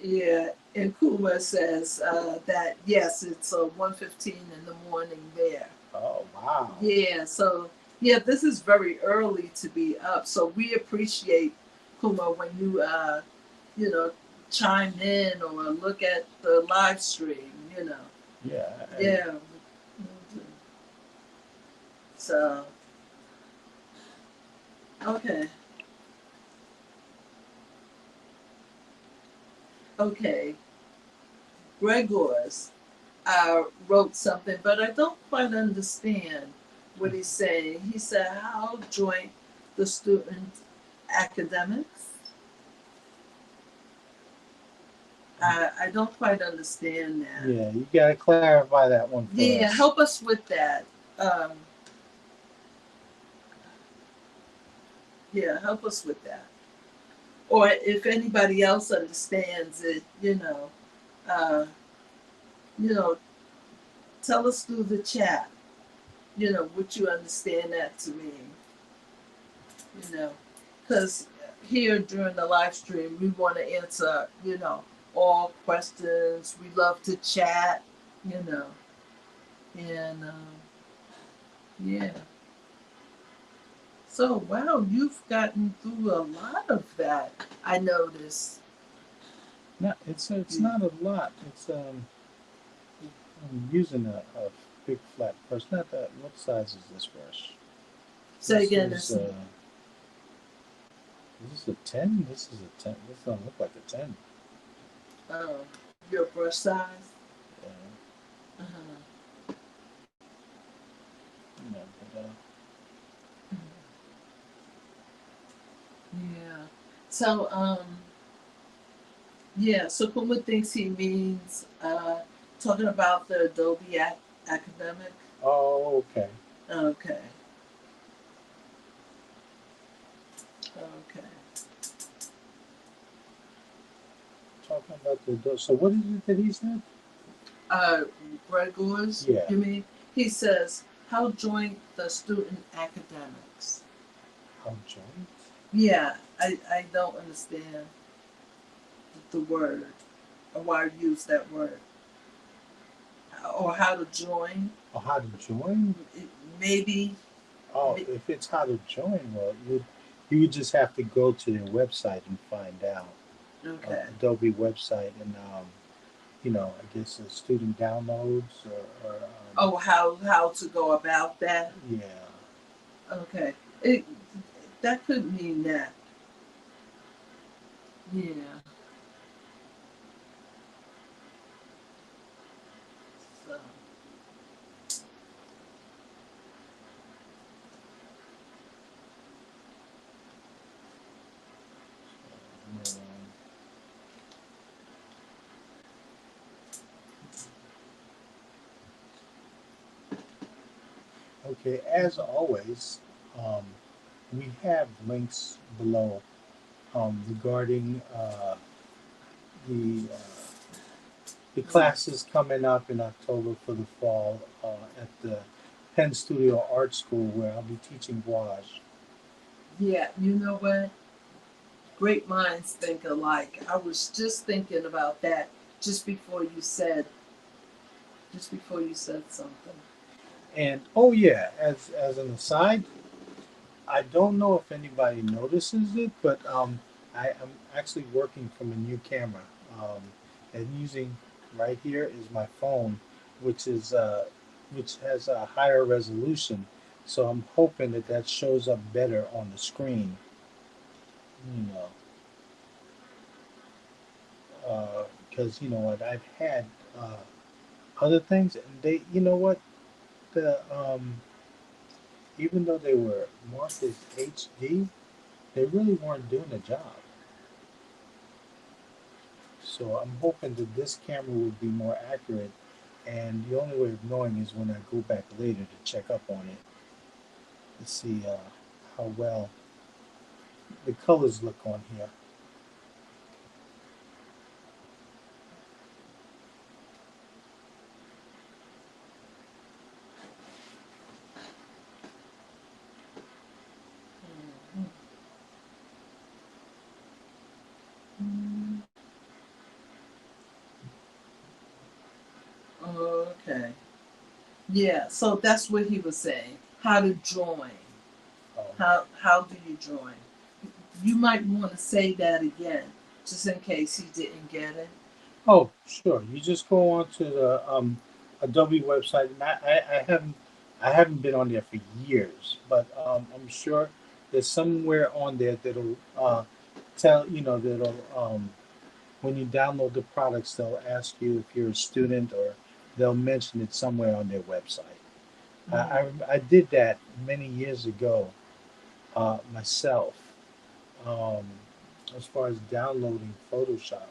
Yeah, and Kuma says that yes, it's 1:15 in the morning there. Oh wow. Yeah, so yeah, this is very early to be up. So we appreciate Kuma when you you know chime in or look at the live stream. Yeah. Yeah. Mhm. So okay, okay. Gregor's wrote something, but I don't quite understand what he's saying. He said, "How joint the student academics?" I don't quite understand that. Yeah, you got to clarify that one for Yeah, us. help us with that. Um, yeah, help us with that. Or if anybody else understands it, uh, you know, tell us through the chat. What you understand that to mean. Because here during the live stream, we want to answer, all questions. We love to chat, you know, and yeah. So, wow, you've gotten through a lot of that. I noticed. No, it's Mm. not a lot. I'm using a big flat brush. Not that. What size is this brush? Say This again, is this a 10? This is a 10. This don't look like a 10. um, your brush size. Yeah, Uh-huh. but Yeah. So, yeah, so Kuma thinks he means talking about the Adobe academic. oh, okay. Okay. Okay. Talking about so what is it that he said? Uh, Gregor's, Yeah, you mean? He says, how joint the student academics? how joint? Yeah, I don't understand the word or why I use that word. Or how to join. Oh, how to join? Maybe. Oh, if it's how to join, well, you would just have to go to their website and find out. Okay. Adobe website, and I guess the student downloads or Oh, how to go about that? yeah. Okay. It that could mean that. Yeah. So. Okay, as always, um, we have links below regarding the classes coming up in October for the fall at the Penn Studio Art School where I'll be teaching gouache. Yeah, you know what? Great minds think alike. I was just thinking about that just before you said something. And oh yeah, as an aside, I don't know if anybody notices it, but I am actually working from a new camera, and using right here is my phone, which is which has a higher resolution. So I'm hoping that that shows up better on the screen. You know, because you know what I've had other things, and they, you know what, the even though they were marked as HD, they really weren't doing the job. So I'm hoping that this camera would be more accurate, and the only way of knowing is when I go back later to check up on it to see how well the colors look on here. Mhm. Okay. Yeah, so that's what he was saying. How to join. Um, How do you join? You might want to say that again, just in case he didn't get it. oh, sure. You just go on to the Adobe website, and I haven't been on there for years, but I'm sure there's somewhere on there that'll tell you know that'll when you download the products, they'll ask you if you're a student, or they'll mention it somewhere on their website. Mm, I did that many years ago myself, um, as far as downloading Photoshop.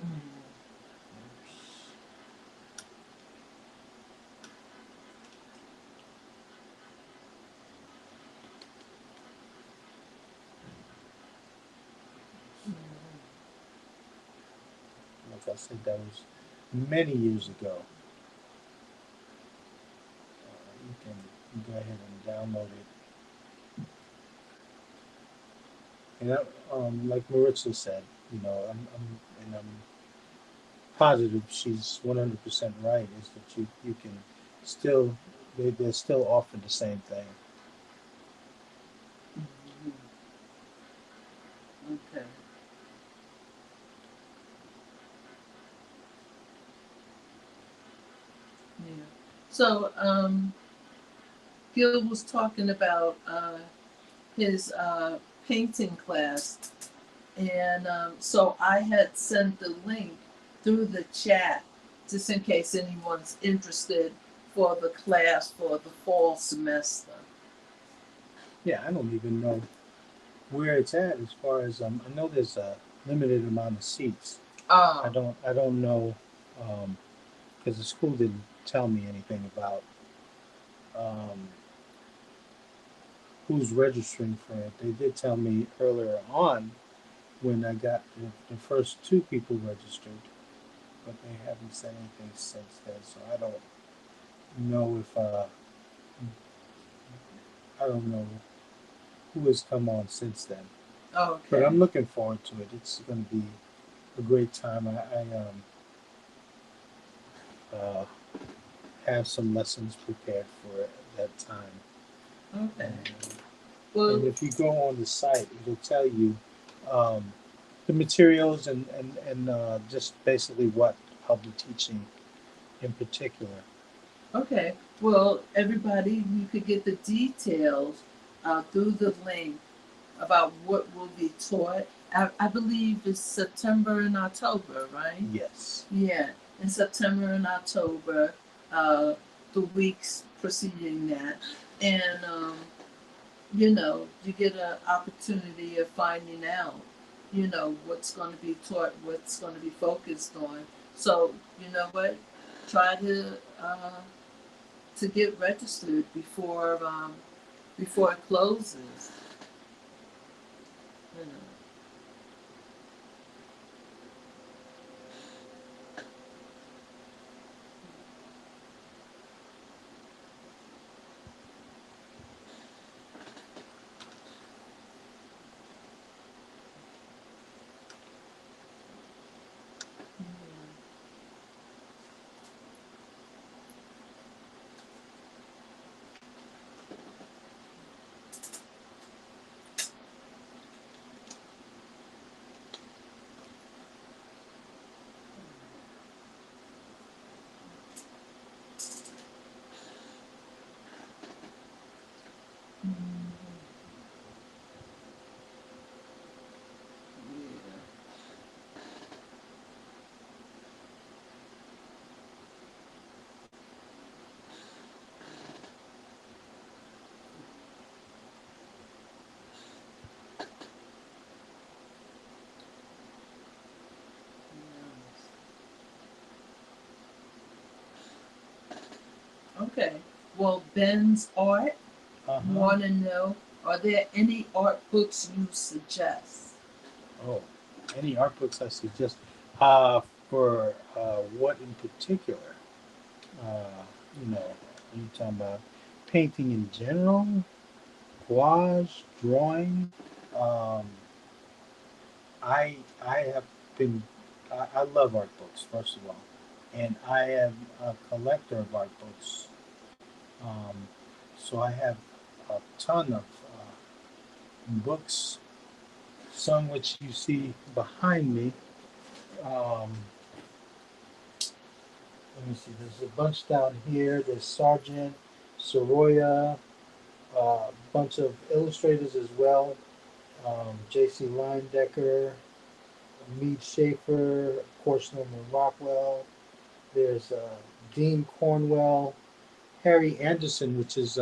mm. Like I said, that was many years ago. You can go ahead and download it. And like Maritza said, you know, I'm positive she's 100% right. Is that you can still they're still offering the same thing. Mhm. Okay. Yeah. So, Gil was talking about his painting class, and so I had sent the link through the chat just in case anyone's interested for the class for the fall semester. Yeah, I don't even know where it's at as far as I know there's a limited amount of seats. Oh, I don't know because the school didn't tell me anything about um, who's registering for it. They did tell me earlier on when I got the first two people registered, but they haven't said anything since then. So know if I don't know who has come on since then. But okay. I'm looking forward to it. It's going to be a great time. I uh, have some lessons prepared for that time. Okay. And, and Well, if you go on the site, it'll tell you um, the materials and just basically what I'll be teaching in particular. okay. Well, everybody, you could get the details through the link about what will be taught. I believe it's September and October, right? Yes. Yeah, in September and October, uh, the weeks preceding that. And, you get an opportunity of finding out, what's going to be taught, what's going to be focused on. So, you know what? Try to to get registered before it closes. You know. Okay. Well, Ben's art Uh-huh. want to know: are there any art books you suggest? Oh, any art books I suggest. For what in particular? You know, are you talking about painting in general, collage, drawing? Um, I have been I love art books first of all, and I am a collector of art books. Um, so I have a ton of books, some which you see behind me. Um, Let me see. There's a bunch down here. There's Sargent, Soroya, a bunch of illustrators as well. J.C. Leyendecker, Mead Schaefer, of course, Norman Rockwell. There's Dean Cornwell, Harry Anderson, which is,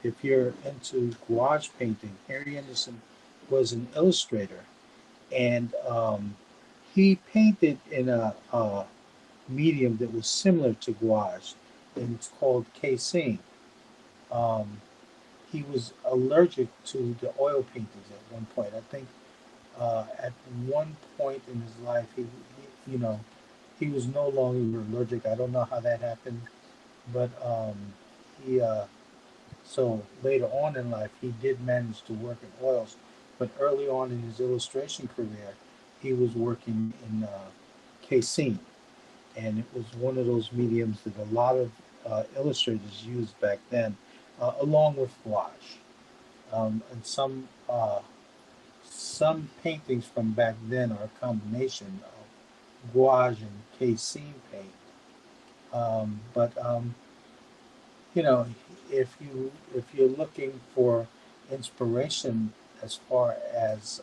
if you're into gouache painting, Harry Anderson was an illustrator. And he painted in a medium that was similar to gouache, and it's called casein. Um, he was allergic to the oil paintings at one point. I think at one point in his life, he was no longer allergic. I don't know how that happened, but he so later on in life, he did manage to work in oils. But early on in his illustration career, he was working in casein, and it was one of those mediums that a lot of illustrators used back then, along with gouache. And some paintings from back then are a combination of gouache and casein paint. But you know, if you're looking for inspiration as far as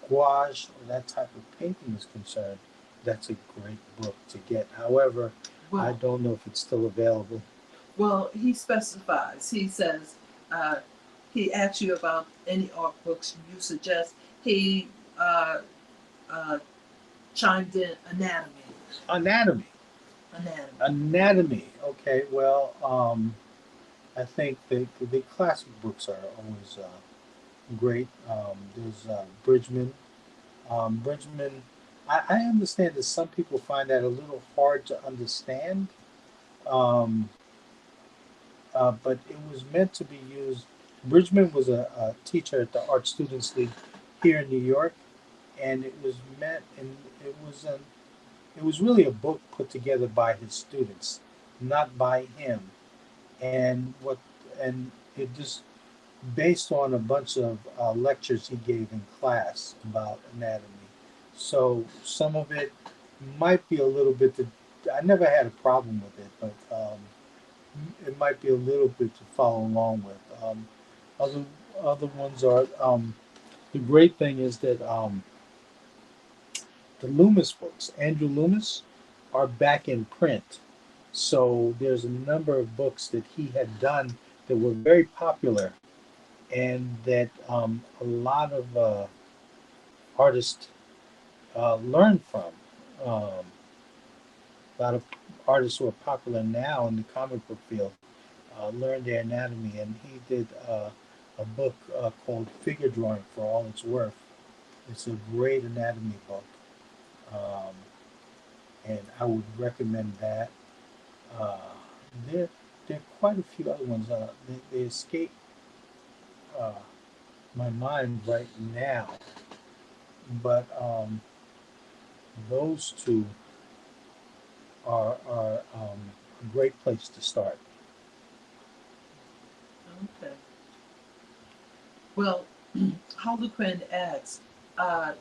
gouache or that type of painting is concerned, that's a great book to get. However, I Well, don't know if it's still available. well, he specifies. He says uh, he asks you about any art books you suggest. He uh, uh, chimed in anatomy. Anatomy. Anatomy. Anatomy. Okay, well, I think the classic books are always great. There's Bridgman. Bridgman. I understand that some people find that a little hard to understand, um, but it was meant to be used. Bridgman was a teacher at the Art Students League here in New York, and it was meant, and it was an it was really a book put together by his students, not by him. And what and it just based on a bunch of lectures he gave in class about anatomy. So some of it might be a little bit. I never had a problem with it, but it might be a little bit to follow along with. Other other ones are the great thing is that the Loomis books, Andrew Loomis, are back in print. So there's a number of books that he had done that were very popular and that a lot of artists learn from. A lot of artists who are popular now in the comic book field learn their anatomy, and he did a book called Figure Drawing for All It's Worth. It's a great anatomy book, um, and I would recommend that. Uh, there, there are quite a few other ones. They escape uh, my mind right now, but those two are a great place to start. Okay. Well, Harlequin asks,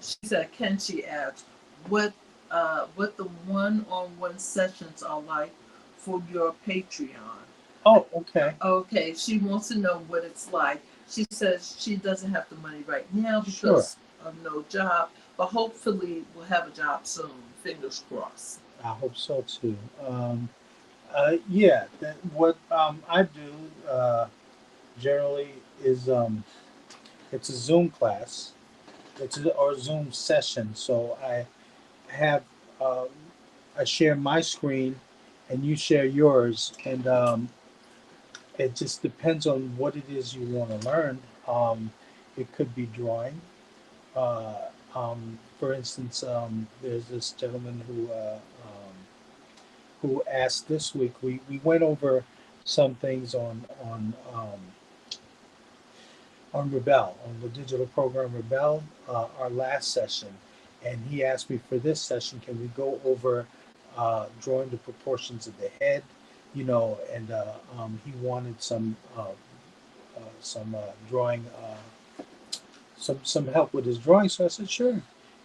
she said, can she ask what the one-on-one sessions are like for your Patreon? Oh, okay, Okay, she wants to know what it's like. She says she doesn't have the money right now sure. because of no job, but hopefully we'll have a job soon. Fingers crossed. I hope so too. Yeah, what I do generally is it's a Zoom class. Or Zoom session. So I have um, I share my screen, and you share yours, and it just depends on what it is you want to learn. It could be drawing. For instance, there's this gentleman who asked this week. We went over some things on Rebel, on the digital program Rebel, our last session. And he asked me for this session, can we go over drawing the proportions of the head, and he wanted some drawing, some help with his drawing. So I said, sure.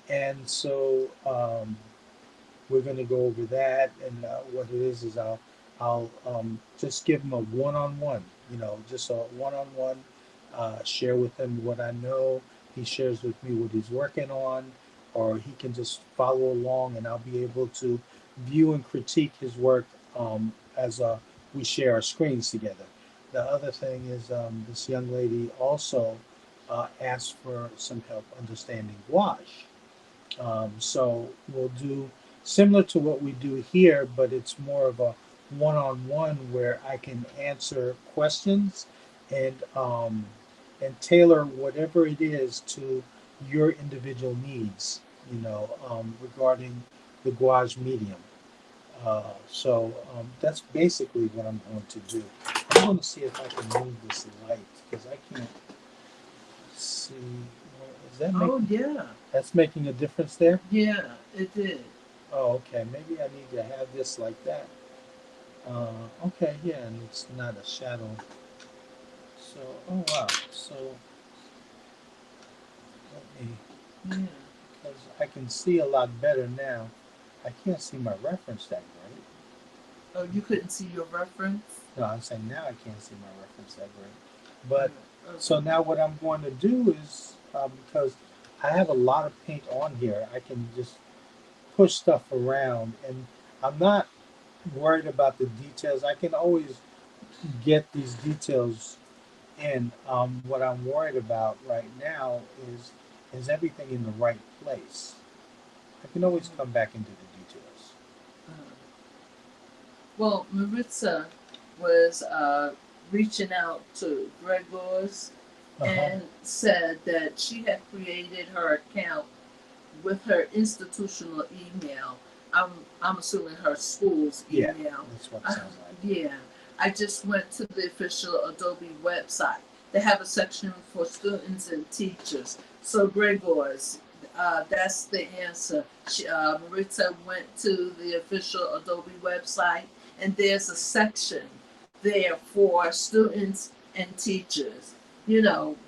And so we're going to go over that, and what it is I'll just give him a one-on-one, just a one-on-one. Share with him what I know. He shares with me what he's working on, or he can just follow along, and I'll be able to view and critique his work as we share our screens together. The other thing is this young lady also asked for some help understanding gouache. So we'll do similar to what we do here, but it's more of a one-on-one where I can answer questions and tailor whatever it is to your individual needs, regarding the gouache medium. So that's basically what I'm going to do. I'm going to see if I can move this light because I can't see. Is that Oh making yeah, that's making a difference there? yeah, it did. Oh, okay. Maybe I need to have this like that. Okay, yeah, and it's not a shadow. So, oh wow. So let me, Yeah. because I can see a lot better now. I can't see my reference that great. Oh, you couldn't see your reference? No, I'm saying now I can't see my reference that great. But so Okay. now what I'm going to do is because I have a lot of paint on here, I can just push stuff around, and I'm not worried about the details. I can always get these details in. What I'm worried about right now is everything in the right place. I can always come back into the details. Uh, well, Maritza was reaching out to Gregor's Uh-huh. and said that she had created her account with her institutional email. I'm assuming her school's Yeah, email. that's what it Uh, sounds like. yeah, I just went to the official Adobe website. They have a section for students and teachers. So Gregor's, that's the answer. Maritza went to the official Adobe website, and there's a section there for students and teachers.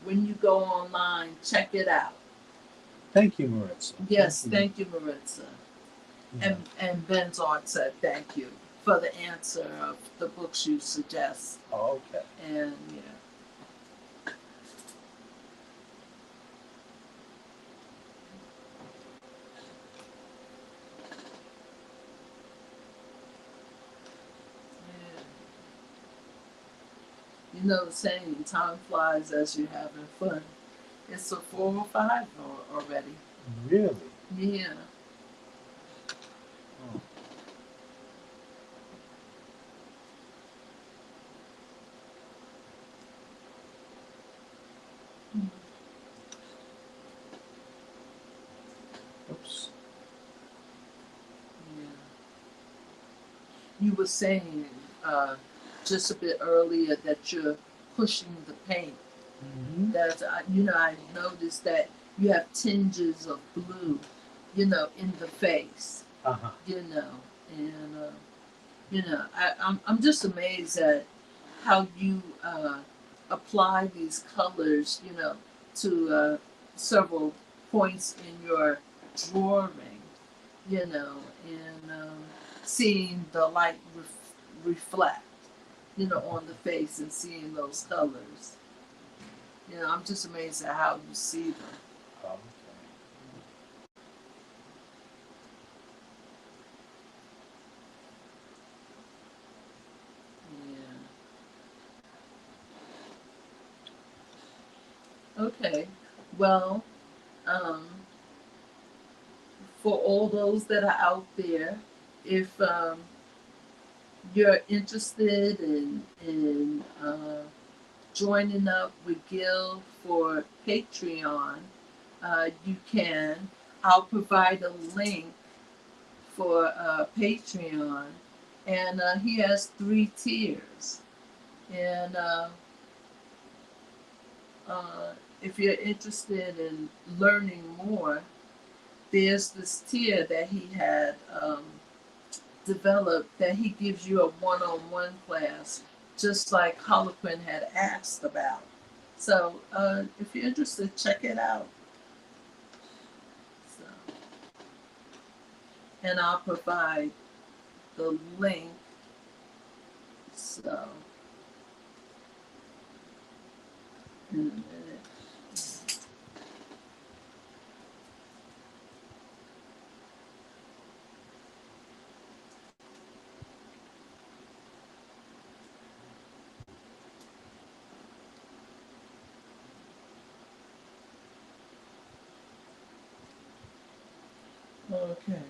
When you go online, check it out. Thank you, Maritza. Thank Yes, you. thank you, Maritza. Yeah. And Ben's art said thank you for the answer of the books you suggest. Oh, okay. And yeah. Yeah. You know the saying, time flies as you're having fun. It's a 4:05 already. Really? Yeah. Oh. Whoops. Yeah. You were saying just a bit earlier that you're pushing the paint. Mm-hmm. That's I noticed that you have tinges of blue, in the face. Uh-huh. And I'm just amazed at how you apply these colors, to several points in your drawing, and seeing the light reflect, on the face and seeing those colors. I'm just amazed at how you see them. Okay. Yeah. Okay. Well, um, for all those that are out there, if you're interested in joining up with Gil for Patreon, you can. I'll provide a link for Patreon, and he has 3 tiers. And if you're interested in learning more, there's this tier that he had developed that he gives you a one-on-one class, just like Harlequin had asked about. So if you're interested, check it out. So, and I'll provide the link. So in a minute. Okay.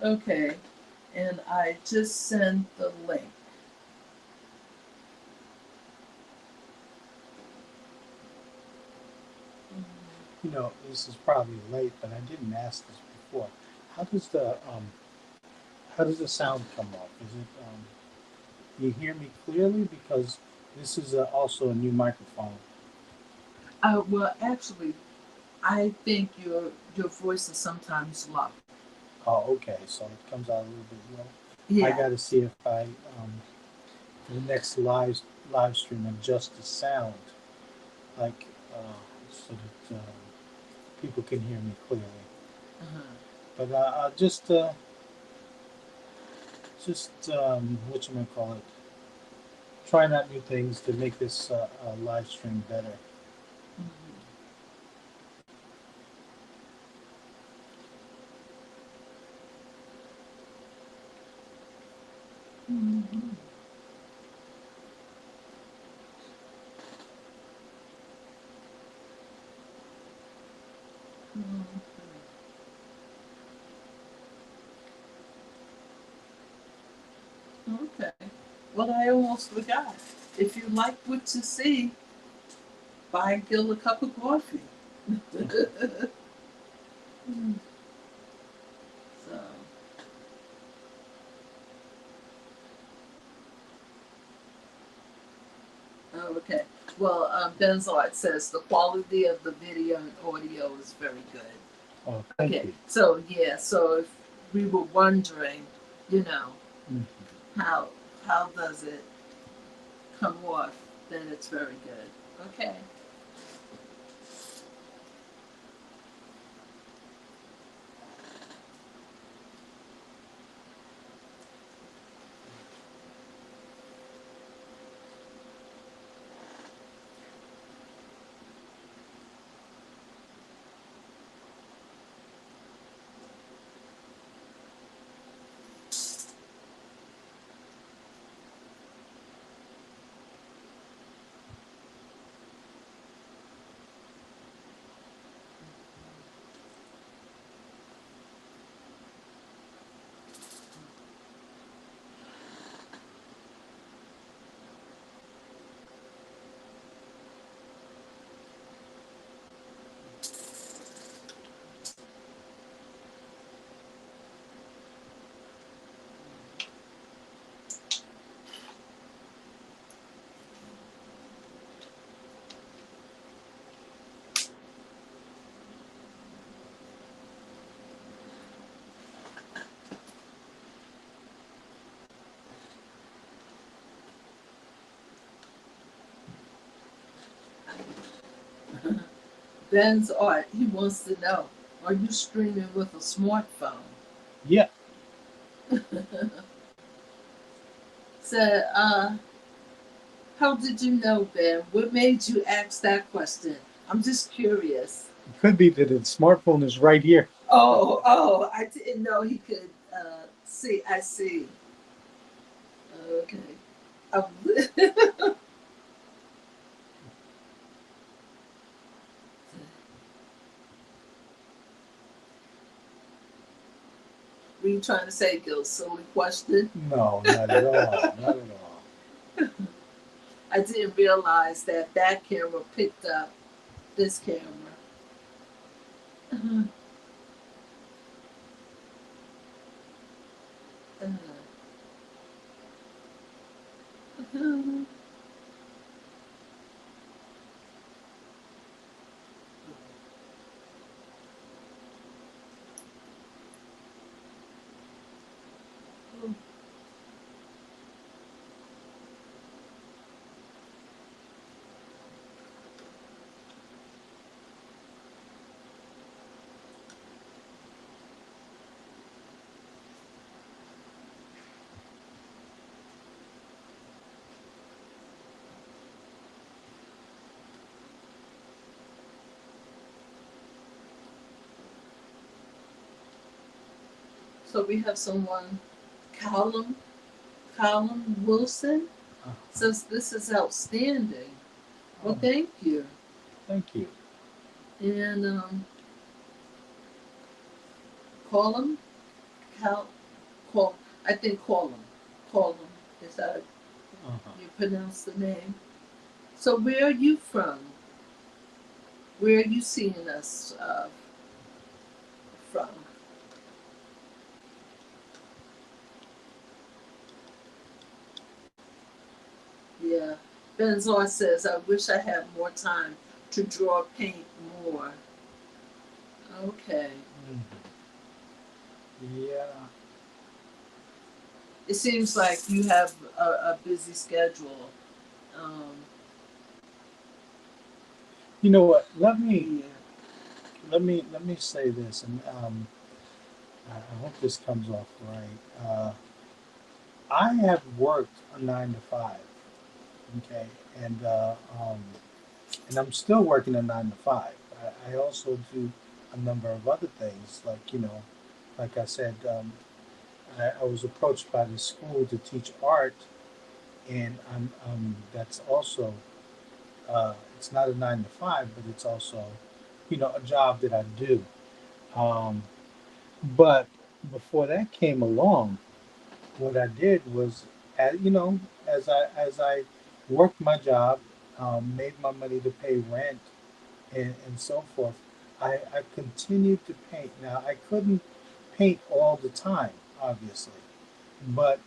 Okay, and I just sent the link. You know, this is probably late, but I didn't ask this before. How does the how does the sound come off? Is it you hear me clearly because this is also a new microphone. Well, actually, I think your voice is sometimes low. Oh, okay, so it comes out a little bit low. I Yeah. got to see if I for the next live stream adjust the sound like so that people can hear me clearly. Uh-huh. But I'll just what you might call it, trying out new things to make this live stream better. Mm-hmm. Mm-hmm. Okay. Well, I almost forgot. If you like what you see, buy Gil a cup of coffee. So, okay. Well, Benzart says the quality of the video and audio is very good. Oh, thank Okay, you. so yeah, so if we were wondering, you know, Mm. how how does it come off, then it's very good. Okay. Ben's art, he wants to know, are you streaming with a smartphone? Yeah. So, how did you know, Ben? What made you ask that question? I'm just curious. It could be that the smartphone is right here. Oh, I didn't know he could see. I see. Okay. Um, were you trying to say, Gil, silly question? No, not at all. Not at all. I didn't realize that that camera picked up this camera. Uh, uh, uh, so we have someone, Callum, Callum Wilson, Uh, says this is outstanding. Well, oh, thank you. thank you. And Callum, Cal, call, I think Callum, is that Uh-huh. you pronounce the name? So where are you from? Where are you seeing us from? Yeah. Benzor says, I wish I had more time to draw paint more. Okay. Mhm. Yeah. It seems like you have a busy schedule. Um, You know what? Let me yeah. let me say this, and I hope this comes off right. I have worked a 9 to 5. Okay, and and I'm still working a 9 to 5. I also do a number of other things, like like I said, I was approached by the school to teach art, and that's also it's not a 9 to 5, but it's also a job that I do. Um, but before that came along, what I did was, as I worked my job, made my money to pay rent and so forth, I continued to paint. Now I couldn't paint all the time, obviously, but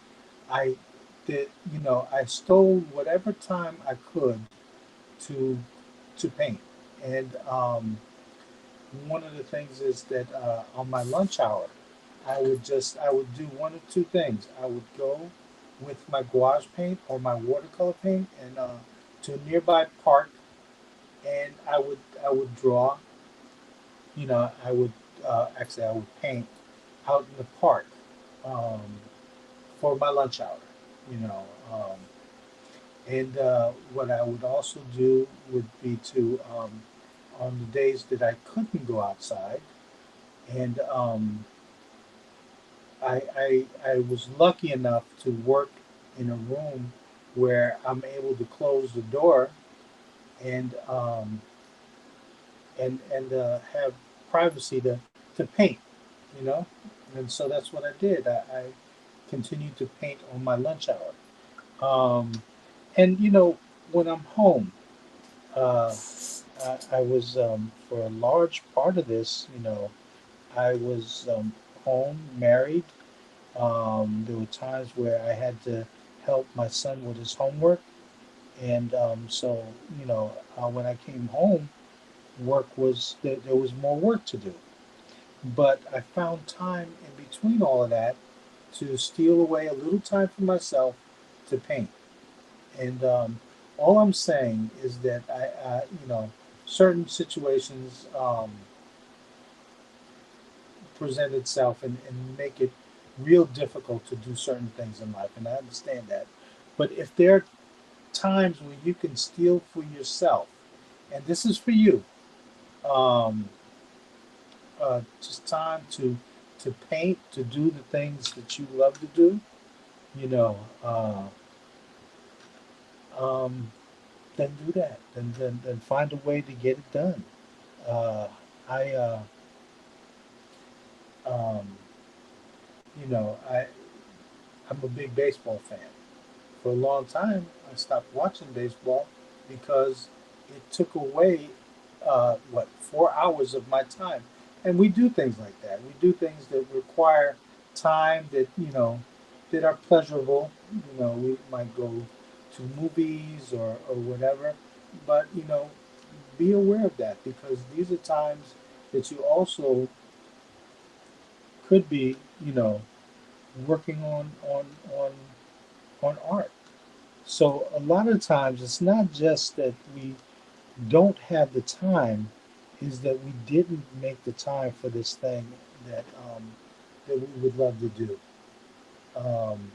I did. I stole whatever time I could to to paint, and one of the things is that on my lunch hour, I would do one of two things. I would go with my gouache paint or my watercolor paint and to a nearby park, and I would draw. You know, I would actually I would paint out in the park um, for my lunch hour. You know, and what I would also do would be to on the days that I couldn't go outside, and I was lucky enough to work in a room where I'm able to close the door and have privacy to paint, you know, and so that's what I did. I continued to paint on my lunch hour, and you know when I'm home, uh, I was for a large part of this, you know, I was home, married. There were times where I had to help my son with his homework, and so you know, when I came home, there was more work to do. But I found time in between all of that to steal away a little time for myself to paint. And all I'm saying is that you know, certain situations present itself and make it real difficult to do certain things in life, and I understand that. But if there are times when you can steal for yourself, and this is for you, um, just time to paint, to do the things that you love to do, you know, um, then do that. Then find a way to get it done. Uh, I, um, you know, I'm a big baseball fan. For a long time, I stopped watching baseball because it took away 4 hours of my time. And we do things like that. We do things that require time that you know that are pleasurable. You know, we might go to movies or whatever, but you know, be aware of that because these are times that you also could be, you know, working on on art. So a lot of times it's not just that we don't have the time, is that we didn't make the time for this thing that that we would love to do. Um,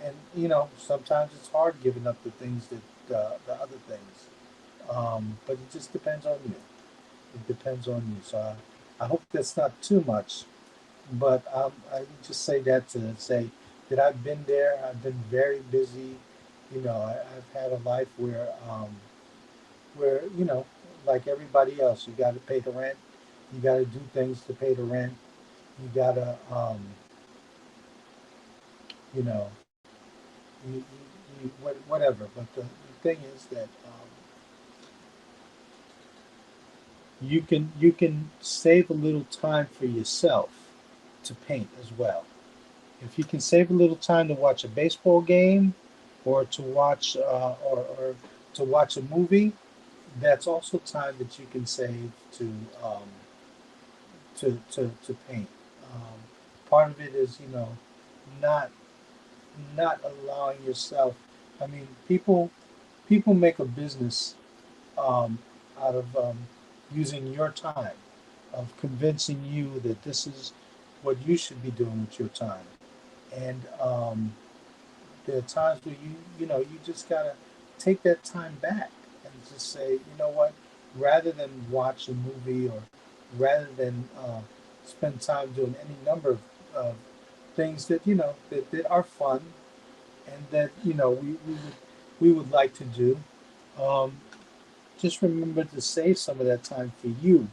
and you know, sometimes it's hard giving up the things that the other things. But it just depends on you. It depends on you. So I hope that's not too much. But I just say that to say that I've been there. I've been very busy. You know, I've had a life where you know, like everybody else, you got to pay the rent. You got to do things to pay the rent. You got to, you know, whatever. But the thing is that you can save a little time for yourself to paint as well. If you can save a little time to watch a baseball game or to watch or to watch a movie, that's also time that you can save um, to paint. Um, Part of it is you know not not allowing yourself. I mean, people make a business um, out of using your time, of convincing you that this is what you should be doing with your time, and there are times where you know you just gotta take that time back and just say, you know what, rather than watch a movie or rather than spend time doing any number of things that you know that are fun and that you know we would like to do. Um, just remember to save some of that time for you,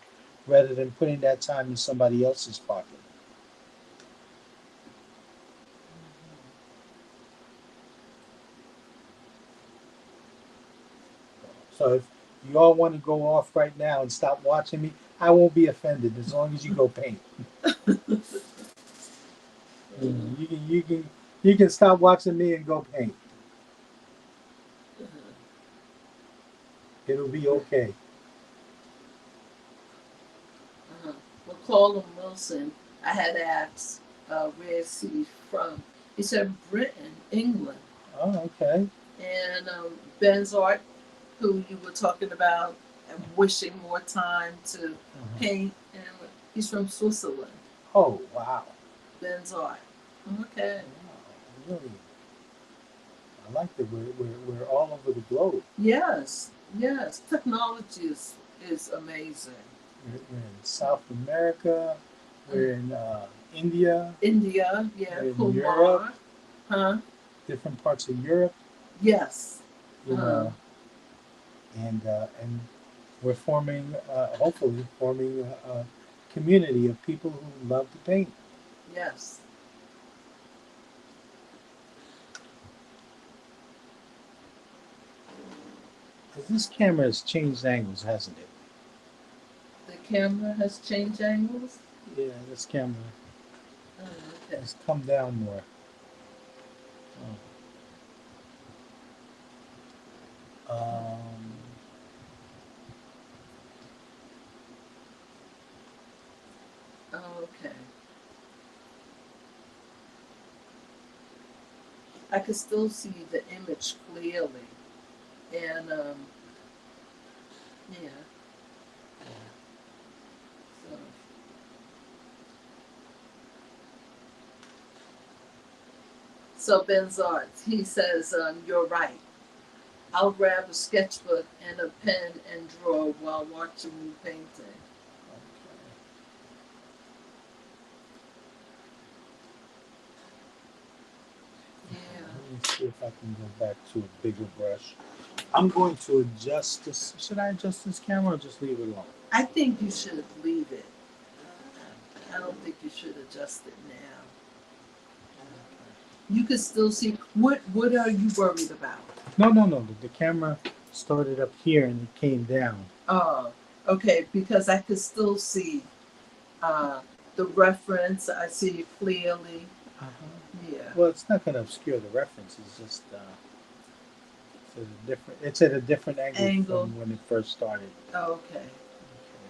rather than putting that time in somebody else's pocket. So if you all want to go off right now and stop watching me, I won't be offended as long as you go paint. You know, you can stop watching me and go paint. It'll be okay. call him Wilson, I had asked where is he from. He said Britain, England. Oh, okay. And Benzart, who you were talking about, and wishing more time to paint, and he's from Switzerland. Oh, wow. Benzart. Okay. Wow, really. I like that we're all over the globe. Yes. Yes. Technology is amazing. We're in South America. We're in India. India. Yeah. We're in Europe. Kumar. Huh? Different parts of Europe. Yes. You know, and we're forming, hopefully, forming a community of people who love to paint. Yes. Because this camera has changed angles, hasn't it? The camera has changed angles. Yeah, this camera Oh, okay. has come down more. Oh. Oh, okay. I could still see the image clearly, and yeah. So, so Benzart, he says, you're right. I'll grab a sketchbook and a pen and draw while watching you painting. Yeah. Let me see if I can go back to a bigger brush. I'm going to adjust this. Should I adjust this camera or just leave it alone? I think you should leave it. I don't think you should adjust it now. You can still see. What are you worried about? No, no, no. The camera started up here and it came down. Oh, okay. Because I could still see uh, the reference. I see it clearly. Uh-huh. Yeah. Well, it's not going to obscure the reference. It's just it's at a different. It's at a different angle from when it first started. Oh, okay. Okay.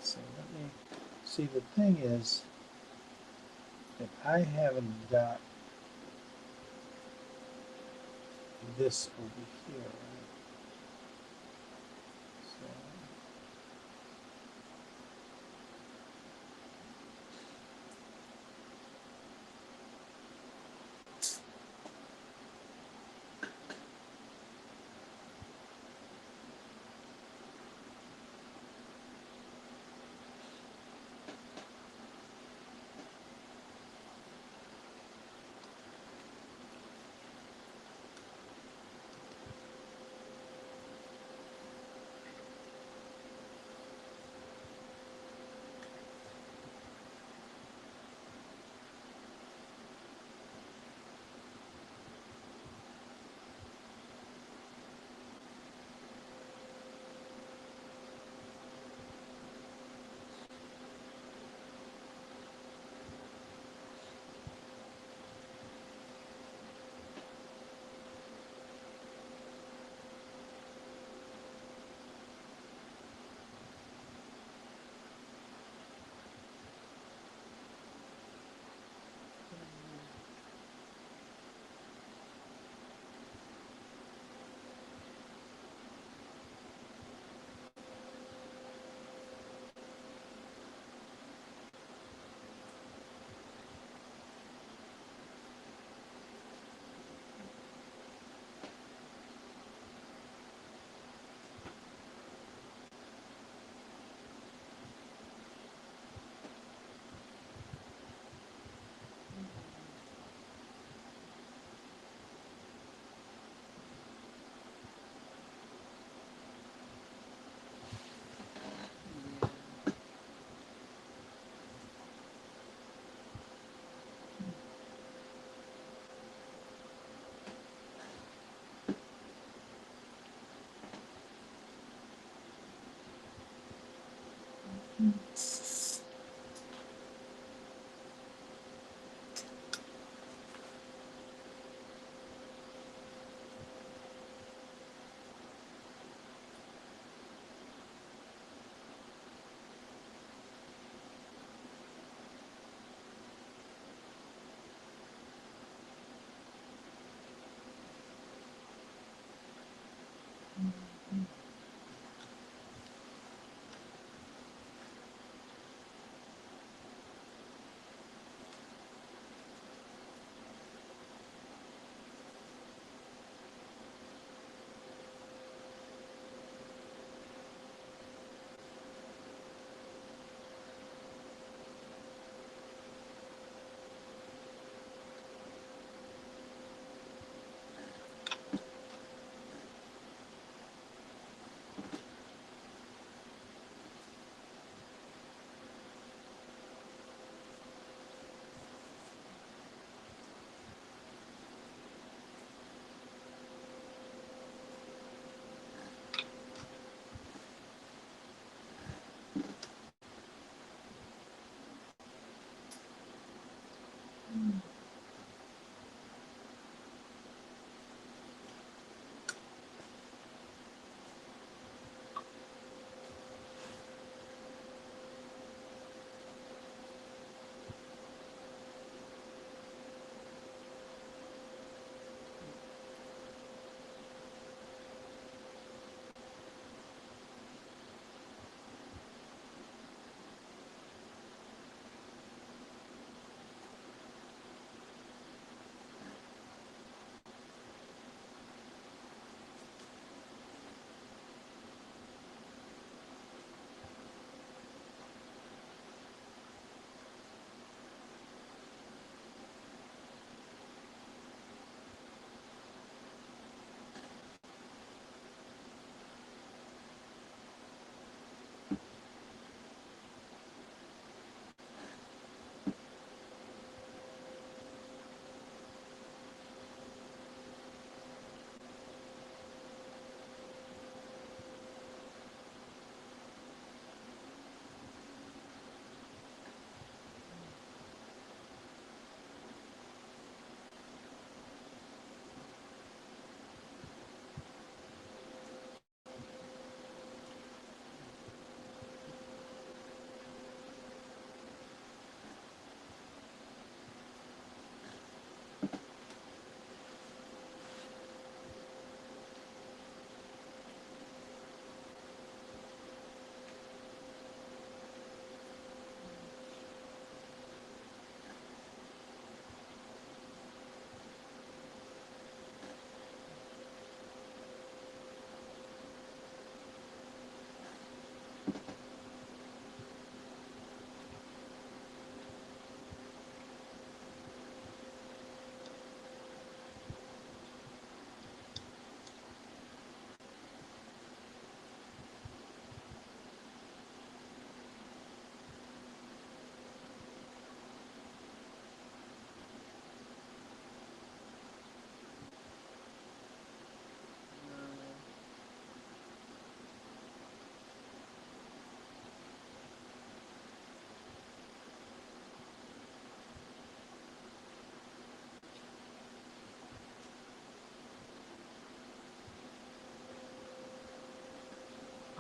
So let me see. The thing is that I haven't got this over here. Right? So.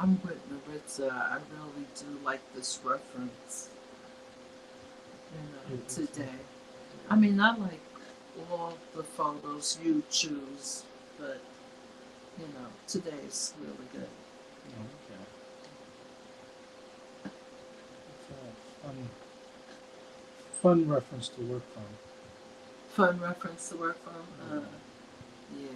I'm with Maritza. I really do like this reference, today. I mean, I like all the photos you choose, but today's really good. Okay. It's a fun reference to work from. Fun reference to work from. Yeah.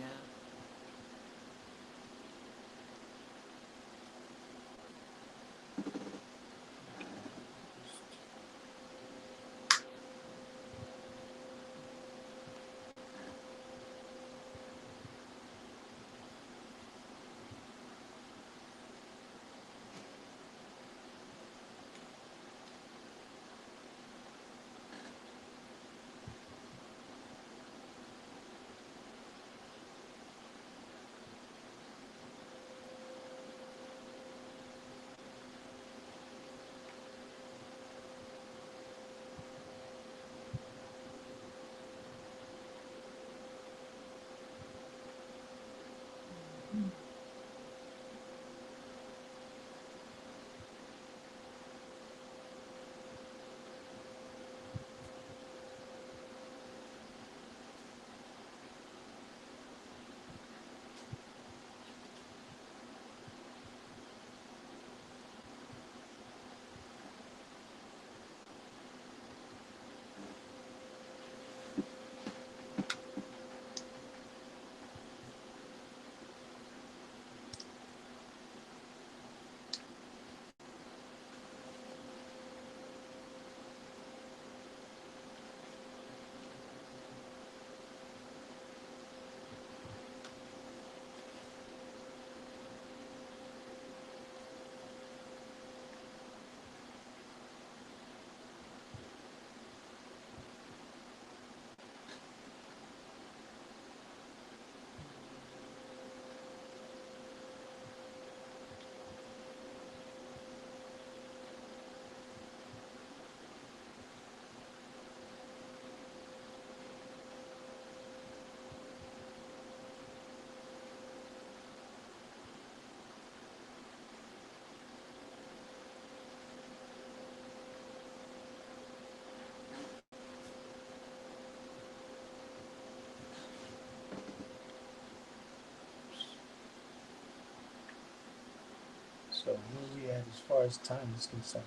So where we at as far as time is concerned?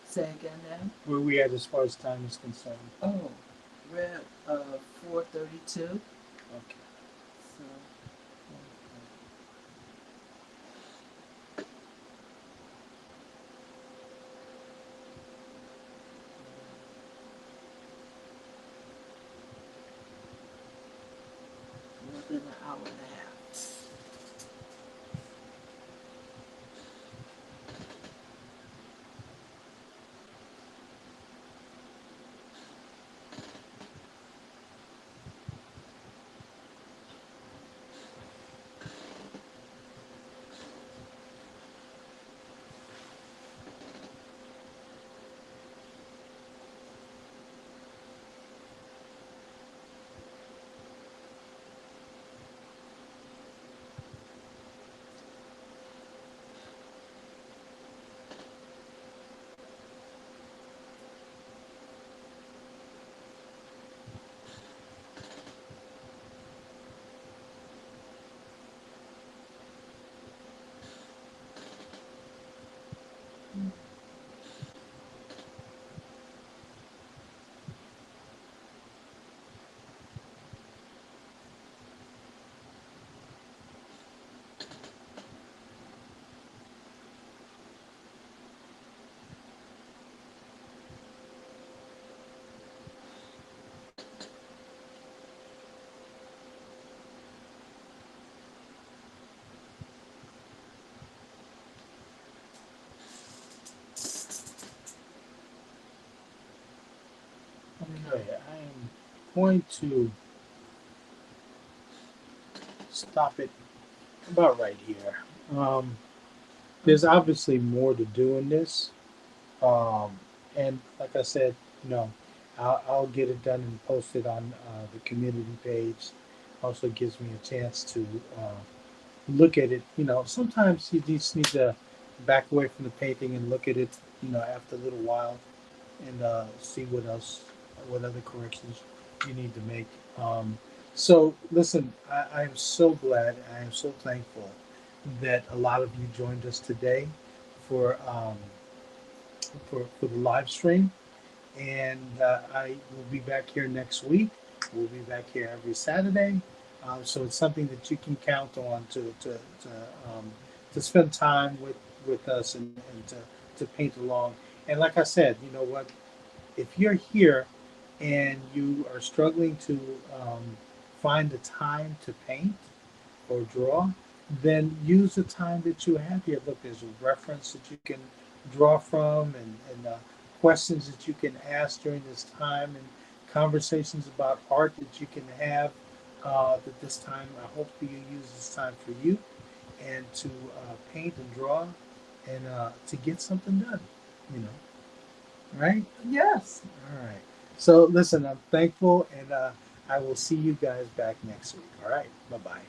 Say again now. Where we at as far as time is concerned? Oh, we're at 4:32. Okay. So more than an hour and a half. Okay, I am going to stop it about right here. There's obviously more to do in this. Um, and like I said, you know, I'll get it done and post it on the community page. Also gives me a chance to look at it. You know, sometimes you just need to back away from the painting and look at it, after a little while, and see what other corrections you need to make. So listen, I am so glad, I am so thankful that a lot of you joined us today for for the live stream, and I will be back here next week. We'll be back here every Saturday, so it's something that you can count on to spend time with us and to paint along. And like I said, you know what? If you're here and you are struggling to find the time to paint or draw, then use the time that you have here. Look, there's a reference that you can draw from, and questions that you can ask during this time, and conversations about art that you can have at this time. I hope that you use this time for you and to paint and draw and to get something done, you know, right? Yes. All right. So listen, I'm thankful, and I will see you guys back next week. All right. Bye bye.